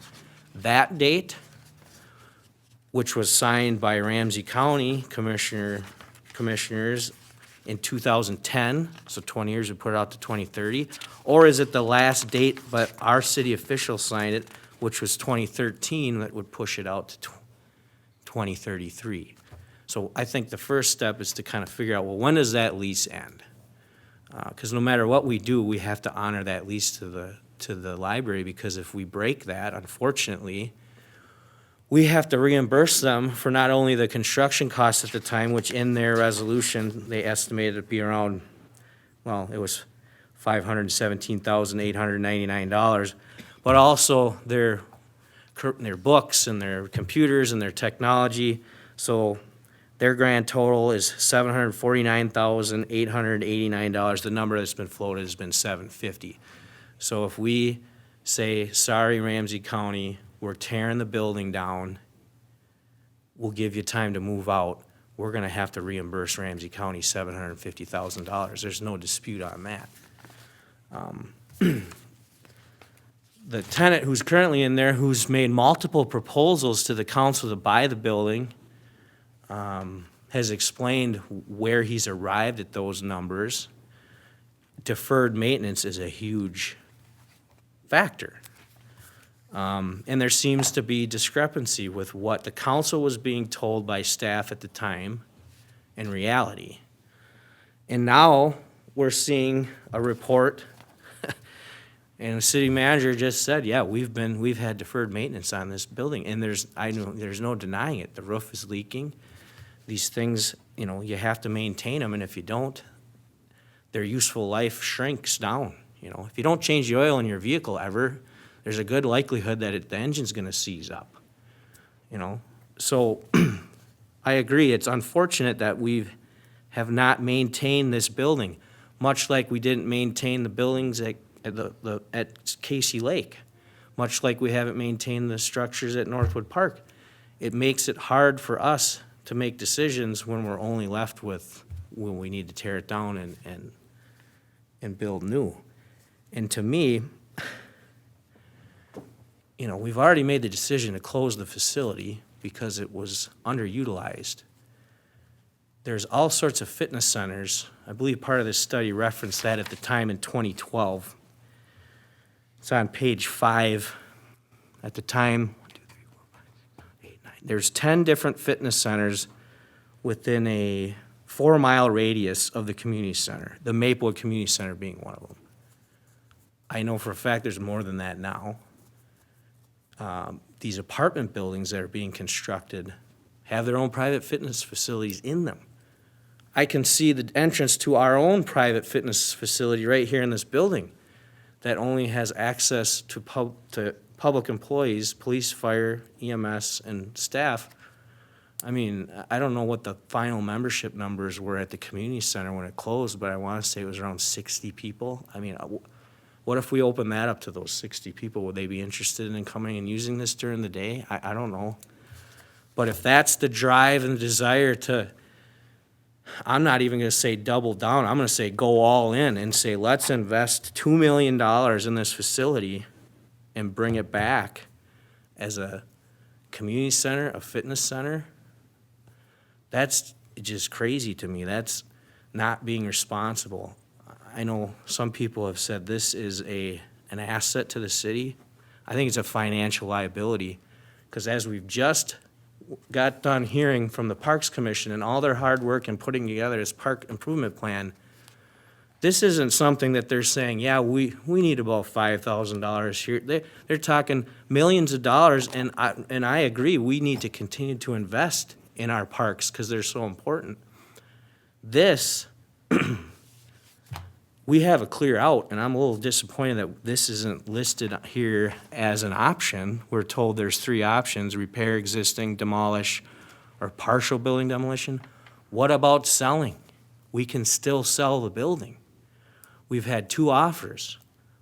that date, which was signed by Ramsey County commissioners in 2010, so 20 years, we put it out to 2030? Or is it the last date, but our city officials signed it, which was 2013, that would push it out to 2033? So I think the first step is to kind of figure out, well, when does that lease end? Because no matter what we do, we have to honor that lease to the library, because if we break that, unfortunately, we have to reimburse them for not only the construction costs at the time, which in their resolution, they estimated it to be around, well, it was $517,899, but also their books and their computers and their technology. So their grand total is $749,889. The number that's been floated has been $750. So if we say, sorry, Ramsey County, we're tearing the building down, we'll give you time to move out, we're gonna have to reimburse Ramsey County $750,000. There's no dispute on that. The tenant who's currently in there, who's made multiple proposals to the council to buy the building, has explained where he's arrived at those numbers. Deferred maintenance is a huge factor. And there seems to be discrepancy with what the council was being told by staff at the time and reality. And now we're seeing a report And the city manager just said, yeah, we've had deferred maintenance on this building, and there's no denying it. The roof is leaking. These things, you have to maintain them, and if you don't, their useful life shrinks down. If you don't change the oil in your vehicle ever, there's a good likelihood that the engine's gonna seize up. So I agree, it's unfortunate that we have not maintained this building, much like we didn't maintain the buildings at Casey Lake, much like we haven't maintained the structures at Northwood Park. It makes it hard for us to make decisions when we're only left with when we need to tear it down and build new. And to me, we've already made the decision to close the facility because it was underutilized. There's all sorts of fitness centers. I believe part of this study referenced that at the time in 2012. It's on page 5. At the time, 1, 2, 3, 4, 5, 6, 7, 8, 9. There's 10 different fitness centers within a 4-mile radius of the community center, the Maplewood Community Center being one of them. I know for a fact there's more than that now. These apartment buildings that are being constructed have their own private fitness facilities in them. I can see the entrance to our own private fitness facility right here in this building that only has access to public employees, police, fire, EMS, and staff. I mean, I don't know what the final membership numbers were at the community center when it closed, but I want to say it was around 60 people. I mean, what if we open that up to those 60 people? Would they be interested in coming and using this during the day? I don't know. But if that's the drive and the desire to, I'm not even going to say double down. I'm going to say go all in and say, let's invest $2 million in this facility and bring it back as a community center, a fitness center. That's just crazy to me. That's not being responsible. I know some people have said this is an asset to the city. I think it's a financial liability, because as we've just got done hearing from the Parks Commission and all their hard work in putting together this park improvement plan, this isn't something that they're saying, yeah, we need about $5,000 here. They're talking millions of dollars, and I agree, we need to continue to invest in our parks because they're so important. This, we have a clear out, and I'm a little disappointed that this isn't listed here as an option. We're told there's 3 options: repair existing, demolish, or partial building demolition. What about selling? We can still sell the building. We've had 2 offers,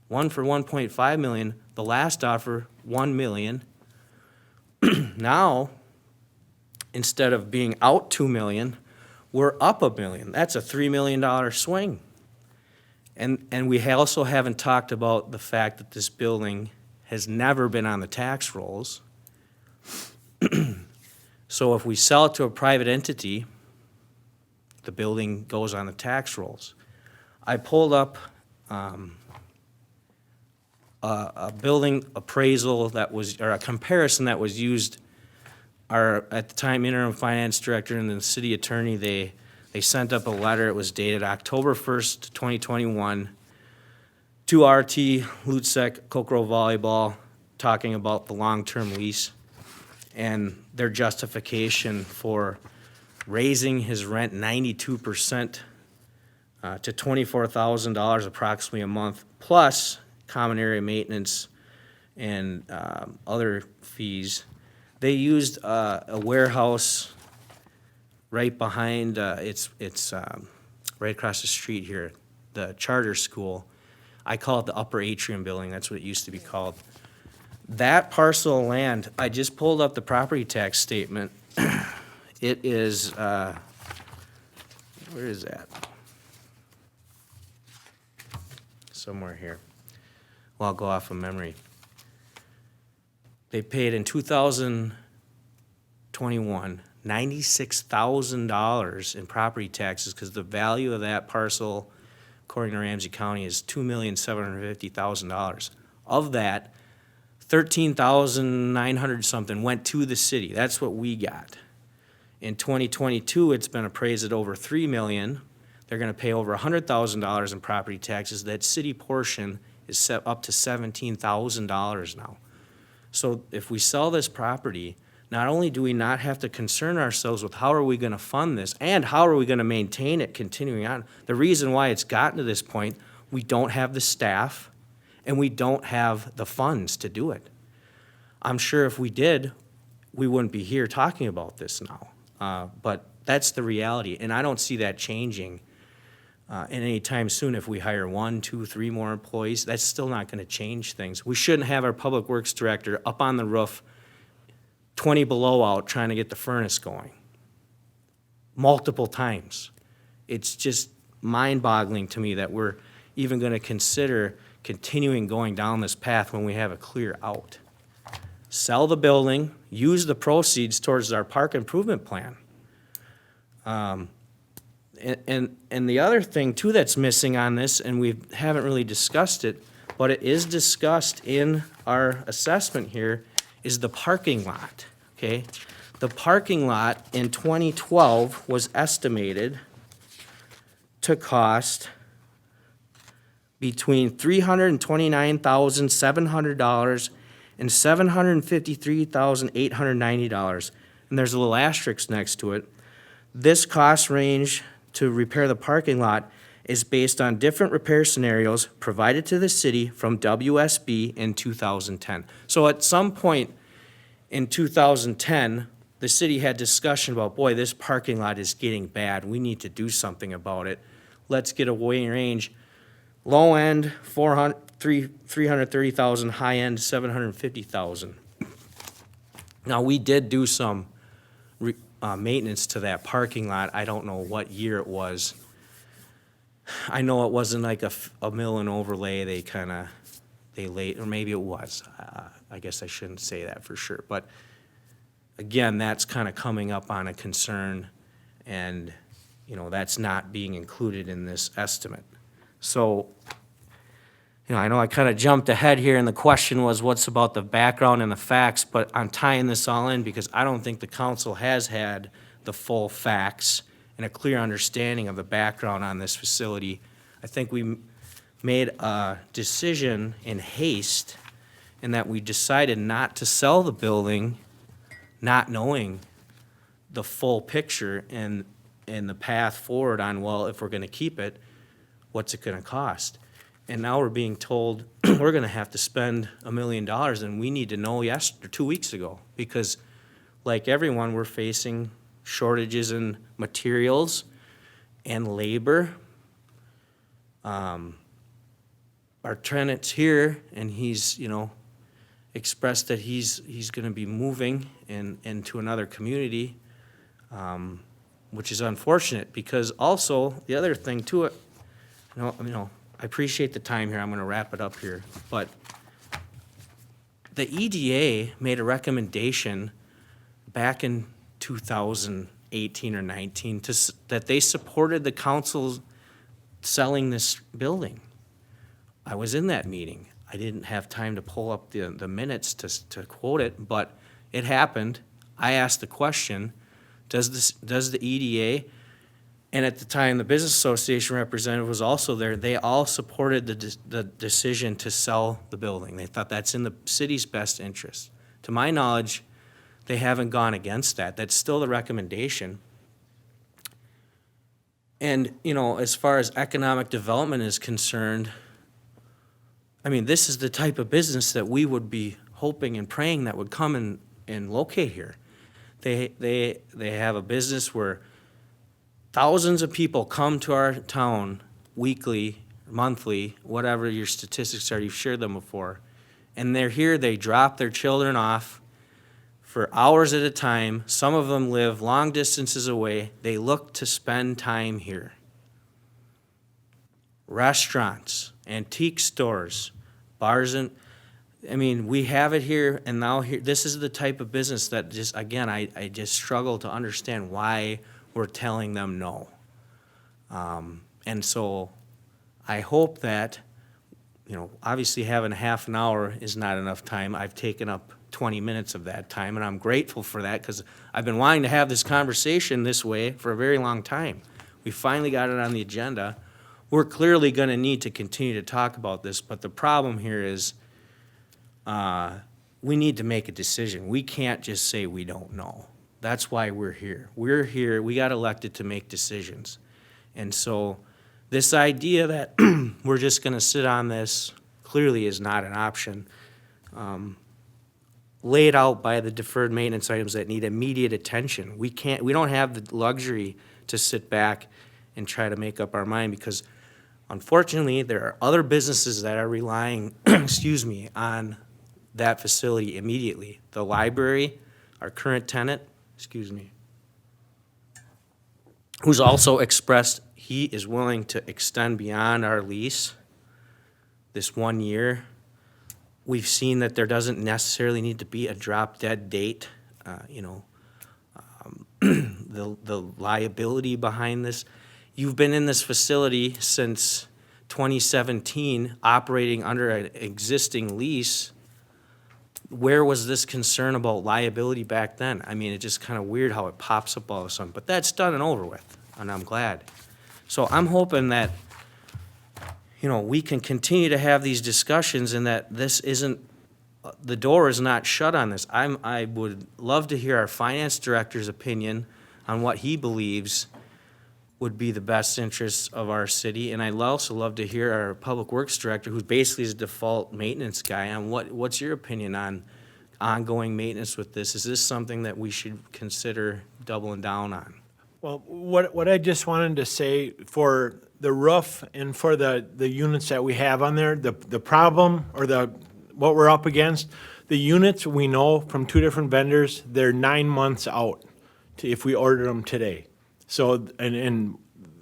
one for $1.5 million, the last offer, $1 million. Now, instead of being out $2 million, we're up $1 million. That's a $3 million swing. And we also haven't talked about the fact that this building has never been on the tax rolls. So if we sell it to a private entity, the building goes on the tax rolls. I pulled up a building appraisal that was, or a comparison that was used. Our, at the time, interim finance director and the city attorney, they sent up a letter. It was dated October 1st, 2021, to RT, Lutzek, Kokoro Volleyball, talking about the long-term lease and their justification for raising his rent 92% to $24,000 approximately a month, plus common area maintenance and other fees. They used a warehouse right behind, it's right across the street here, the charter school. I call it the upper atrium building, that's what it used to be called. That parcel of land, I just pulled up the property tax statement. It is, where is that? Somewhere here. Well, I'll go off of memory. They paid in 2021, $96,000 in property taxes because the value of that parcel, according to Ramsey County, is $2,750,000. Of that, $13,900 something went to the city. That's what we got. In 2022, it's been appraised at over $3 million. They're going to pay over $100,000 in property taxes. That city portion is set up to $17,000 now. So if we sell this property, not only do we not have to concern ourselves with how are we gonna fund this, and how are we gonna maintain it continuing on, the reason why it's gotten to this point, we don't have the staff, and we don't have the funds to do it. I'm sure if we did, we wouldn't be here talking about this now. But that's the reality, and I don't see that changing in any time soon. If we hire 1, 2, 3 more employees, that's still not gonna change things. We shouldn't have our public works director up on the roof, 20 below out, trying to get the furnace going. Multiple times. It's just mind-boggling to me that we're even gonna consider continuing going down this path when we have a clear out. Sell the building, use the proceeds towards our park improvement plan. And the other thing too that's missing on this, and we haven't really discussed it, but it is discussed in our assessment here, is the parking lot, okay? The parking lot in 2012 was estimated to cost between $329,700 and $753,890. And there's a little asterisk next to it. This cost range to repair the parking lot is based on different repair scenarios provided to the city from WSB in 2010. So at some point in 2010, the city had discussion about, boy, this parking lot is getting bad. We need to do something about it. Let's get a weighing range. Low end, 330,000, high end, 750,000. Now, we did do some maintenance to that parking lot. I don't know what year it was. I know it wasn't like a mill and overlay. They laid, or maybe it was. I guess I shouldn't say that for sure. But again, that's kind of coming up on a concern, and, you know, that's not being included in this estimate. So, you know, I know I kind of jumped ahead here, and the question was, what's about the background and the facts, but I'm tying this all in because I don't think the council has had the full facts and a clear understanding of the background on this facility. I think we made a decision in haste in that we decided not to sell the building, not knowing the full picture and the path forward on, well, if we're gonna keep it, what's it gonna cost? And now we're being told we're gonna have to spend $1 million, and we need to know 2 weeks ago, because like everyone, we're facing shortages in materials and labor. Our tenant's here, and he's, you know, expressed that he's gonna be moving into another community, which is unfortunate, because also, the other thing to it, I appreciate the time here, I'm gonna wrap it up here, but the EDA made a recommendation back in 2018 or 19 that they supported the council selling this building. I was in that meeting. I didn't have time to pull up the minutes to quote it, but it happened. I asked the question, does the EDA, and at the time, the Business Association representative was also there, they all supported the decision to sell the building. They thought that's in the city's best interest. To my knowledge, they haven't gone against that. That's still the recommendation. And, you know, as far as economic development is concerned, I mean, this is the type of business that we would be hoping and praying that would come and locate here. They have a business where thousands of people come to our town weekly, monthly, whatever your statistics are, you've shared them before. And they're here, they drop their children off for hours at a time. Some of them live long distances away. They look to spend time here. Restaurants, antique stores, bars, and I mean, we have it here, and now here, this is the type of business that just, again, I just struggle to understand why we're telling them no. And so I hope that, you know, obviously having half an hour is not enough time. I've taken up 20 minutes of that time, and I'm grateful for that because I've been wanting to have this conversation this way for a very long time. We finally got it on the agenda. we're clearly gonna need to continue to talk about this, but the problem here is, we need to make a decision. We can't just say we don't know. That's why we're here. We're here, we got elected to make decisions. And so, this idea that we're just gonna sit on this clearly is not an option. Laid out by the deferred maintenance items that need immediate attention. We don't have the luxury to sit back and try to make up our mind, because unfortunately, there are other businesses that are relying, excuse me, on that facility immediately. The library, our current tenant, excuse me, who's also expressed he is willing to extend beyond our lease this 1 year. We've seen that there doesn't necessarily need to be a drop-dead date, the liability behind this. You've been in this facility since 2017, operating under an existing lease. Where was this concern about liability back then? I mean, it's just kind of weird how it pops up all of a sudden, but that's done and over with, and I'm glad. So I'm hoping that, we can continue to have these discussions and that this isn't, the door is not shut on this. I would love to hear our finance director's opinion on what he believes would be the best interests of our city. And I'd also love to hear our public works director, who's basically his default maintenance guy, on what's your opinion on ongoing maintenance with this? Is this something that we should consider doubling down on? Well, what I just wanted to say for the roof and for the units that we have on there, the problem or what we're up against, the units we know from 2 different vendors, they're 9 months out if we order them today. So, and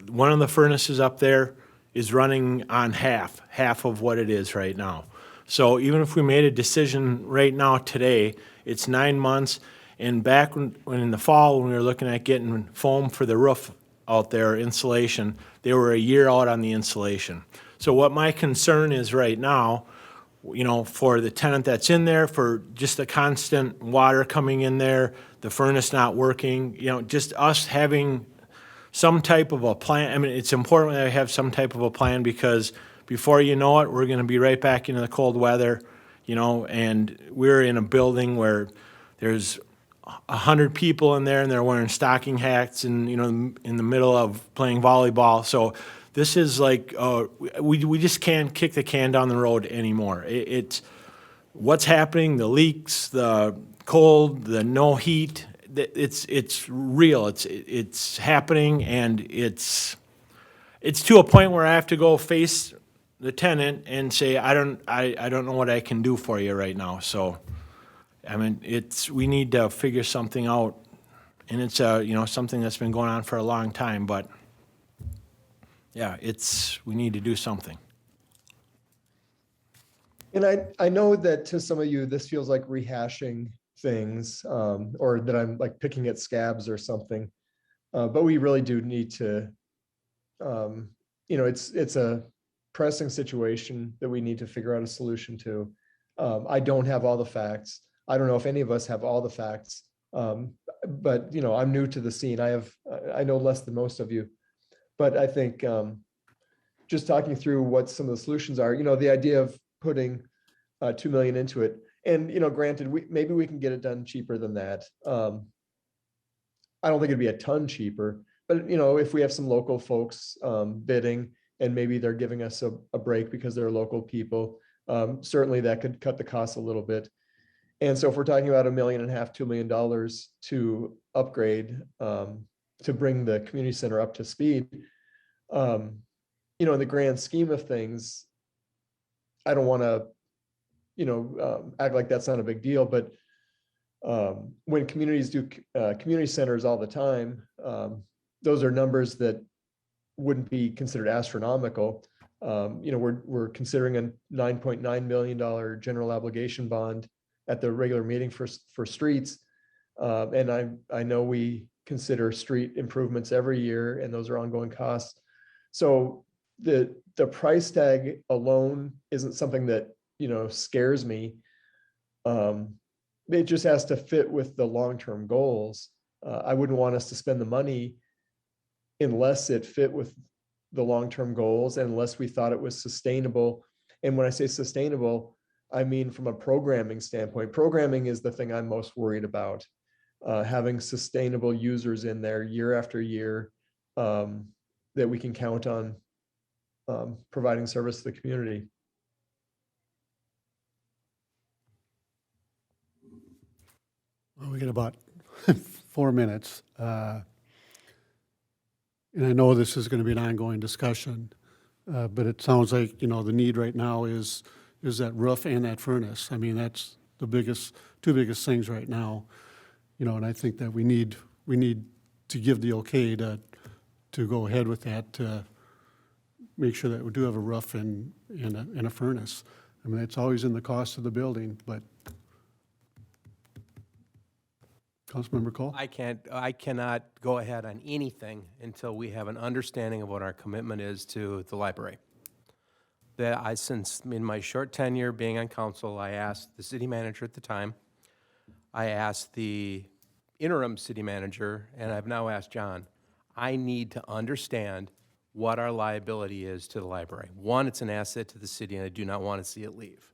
one of the furnaces up there is running on half of what it is right now. So even if we made a decision right now today, it's 9 months. And back when in the fall, when we were looking at getting foam for the roof out there, insulation, they were a year out on the insulation. So what my concern is right now, for the tenant that's in there, for just the constant water coming in there, the furnace not working, just us having some type of a plan. I mean, it's important that I have some type of a plan, because before you know it, we're gonna be right back into the cold weather, and we're in a building where there's 100 people in there and they're wearing stocking hats and, in the middle of playing volleyball. So this is like, we just can't kick the can down the road anymore. It's what's happening, the leaks, the cold, the no heat, it's real. It's happening, and it's to a point where I have to go face the tenant and say, I don't know what I can do for you right now. So, I mean, we need to figure something out, and it's something that's been going on for a long time, but yeah, we need to do something. And I know that to some of you, this feels like rehashing things, or that I'm like picking at scabs or something. But we really do need to, it's a pressing situation that we need to figure out a solution to. I don't have all the facts. I don't know if any of us have all the facts, but I'm new to the scene. I know less than most of you, but I think just talking through what some of the solutions are, the idea of putting $2 million into it, and granted, maybe we can get it done cheaper than that. I don't think it'd be a ton cheaper, but if we have some local folks bidding, and maybe they're giving us a break because they're local people, certainly that could cut the cost a little bit. And so if we're talking about $1.5 million, $2 million to upgrade, to bring the community center up to speed, in the grand scheme of things, I don't want to, act like that's not a big deal, but when communities do community centers all the time, those are numbers that wouldn't be considered astronomical. We're considering a $9.9 million general obligation bond at the regular meeting for streets. And I know we consider street improvements every year, and those are ongoing costs. So the price tag alone isn't something that, scares me. It just has to fit with the long-term goals. I wouldn't want us to spend the money unless it fit with the long-term goals unless we thought it was sustainable. And when I say sustainable, I mean from a programming standpoint. Programming is the thing I'm most worried about. Having sustainable users in there year after year, that we can count on providing service to the community. Well, we got about 4 minutes. And I know this is going to be an ongoing discussion, but it sounds like, the need right now is that roof and that furnace. I mean, that's the two biggest things right now. And I think that we need to give the okay to go ahead with that, to make sure that we do have a roof and a furnace. I mean, it's always in the cost of the building, but Councilmember Cole? I cannot go ahead on anything until we have an understanding of what our commitment is to the library. Since in my short tenure being on council, I asked the city manager at the time, I asked the interim city manager, and I've now asked John, I need to understand what our liability is to the library. One, it's an asset to the city, and I do not want to see it leave.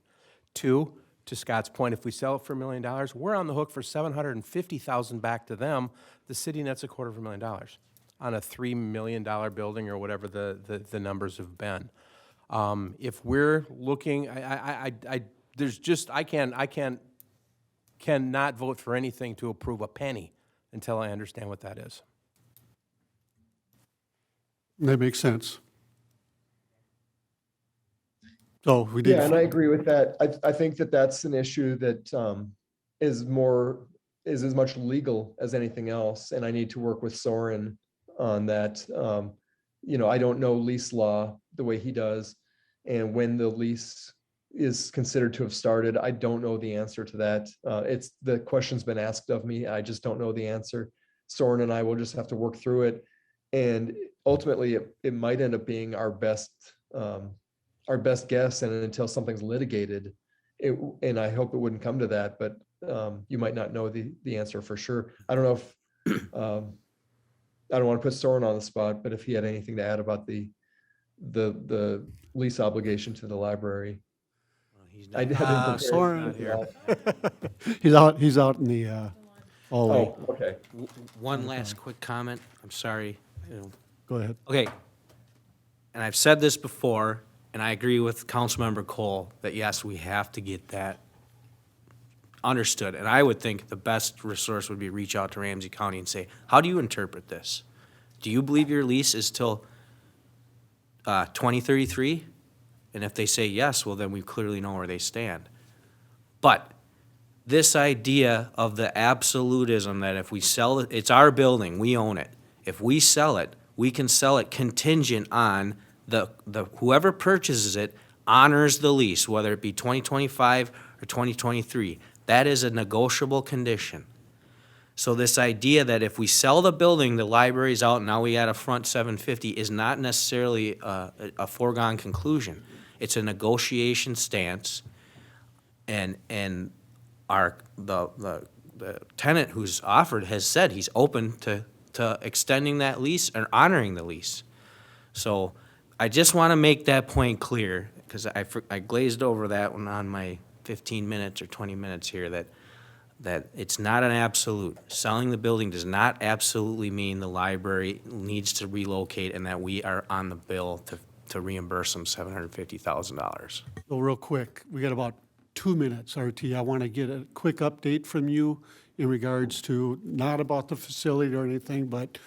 Two, to Scott's point, if we sell it for $1 million, we're on the hook for $750,000 back to them. The city nets $250,000 on a $3 million building or whatever the numbers have been. If we're looking, cannot vote for anything to approve a penny until I understand what that is. That makes sense. So we did. Yeah, and I agree with that. I think that that's an issue that is as much legal as anything else, and I need to work with Soren on that. I don't know lease law the way he does, and when the lease is considered to have started, I don't know the answer to that. The question's been asked of me. I just don't know the answer. Soren and I will just have to work through it, and ultimately, it might end up being our best guess, and until something's litigated, and I hope it wouldn't come to that, but you might not know the answer for sure. I don't know if I don't want to put Soren on the spot, but if he had anything to add about the lease obligation to the library. I didn't prepare. Soren, here. he's out in the hallway. Oh, okay. One last quick comment. I'm sorry. Go ahead. Okay, and I've said this before, and I agree with Councilmember Cole that yes, we have to get that understood. And I would think the best resource would be reach out to Ramsey County and say, how do you interpret this? Do you believe your lease is till 2033? And if they say yes, well, then we clearly know where they stand. But this idea of the absolutism that if we sell it, it's our building, we own it. If we sell it, we can sell it contingent on the whoever purchases it honors the lease, whether it be 2025 or 2023. That is a negotiable condition. So this idea that if we sell the building, the library's out, and now we add a front 750 is not necessarily a foregone conclusion. It's a negotiation stance, and the tenant who's offered has said he's open to extending that lease or honoring the lease. So I just want to make that point clear, because I glazed over that one on my 15 minutes or 20 minutes here, that it's not an absolute. Selling the building does not absolutely mean the library needs to relocate and that we are on the bill to reimburse them $750,000. So real quick, we got about 2 minutes, RT. I want to get a quick update from you in regards to, not about the facility or anything, but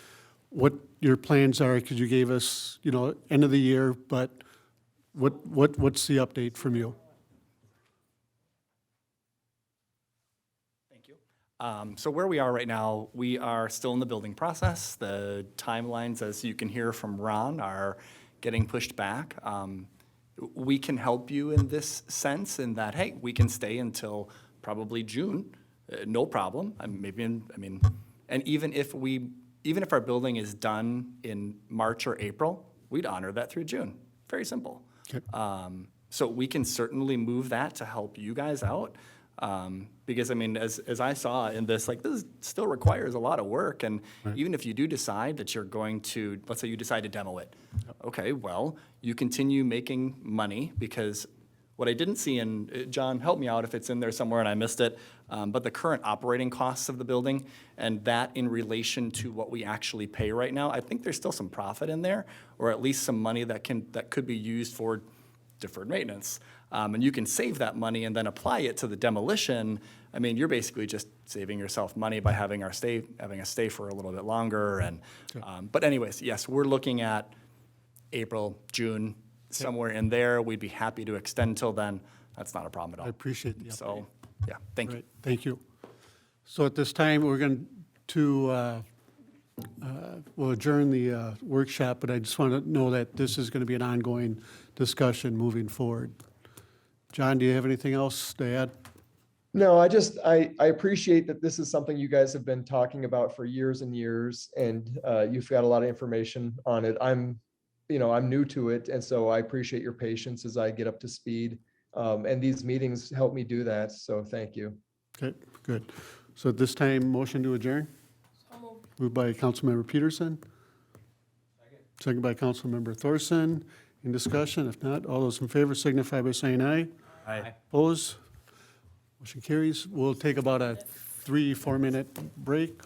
what your plans are, because you gave us, end of the year, but what's the update from you? Thank you. So where we are right now, we are still in the building process. The timelines, as you can hear from Ron, are getting pushed back. We can help you in this sense, in that, hey, we can stay until probably June, no problem. And even if our building is done in March or April, we'd honor that through June. Very simple. Okay. So we can certainly move that to help you guys out. Because, I mean, as I saw in this, like, this still requires a lot of work, and even if you do decide that you're going to, let's say you decide to demo it, okay, well, you continue making money, because what I didn't see, and John, help me out if it's in there somewhere and I missed it, but the current operating costs of the building, and that in relation to what we actually pay right now, I think there's still some profit in there, or at least some money that could be used for deferred maintenance. And you can save that money and then apply it to the demolition. I mean, you're basically just saving yourself money by having us stay for a little bit longer. And but anyways, yes, we're looking at April, June, somewhere in there. We'd be happy to extend till then. That's not a problem at all. I appreciate the update. So, yeah, thank you. Right, thank you. So at this time, we're going to, we'll adjourn the workshop, but I just want to know that this is going to be an ongoing discussion moving forward. John, do you have anything else to add? No, I appreciate that this is something you guys have been talking about for years and years, and you've got a lot of information on it. I'm new to it, and so I appreciate your patience as I get up to speed. And these meetings help me do that, so thank you. Okay, good. So at this time, motion to adjourn? Moved by Councilmember Peterson. Second by Councilmember Thorson. In discussion? If not, all those in favor signify by saying aye. Aye. Opposed? Motion carries. We'll take about a 3-4 minute break.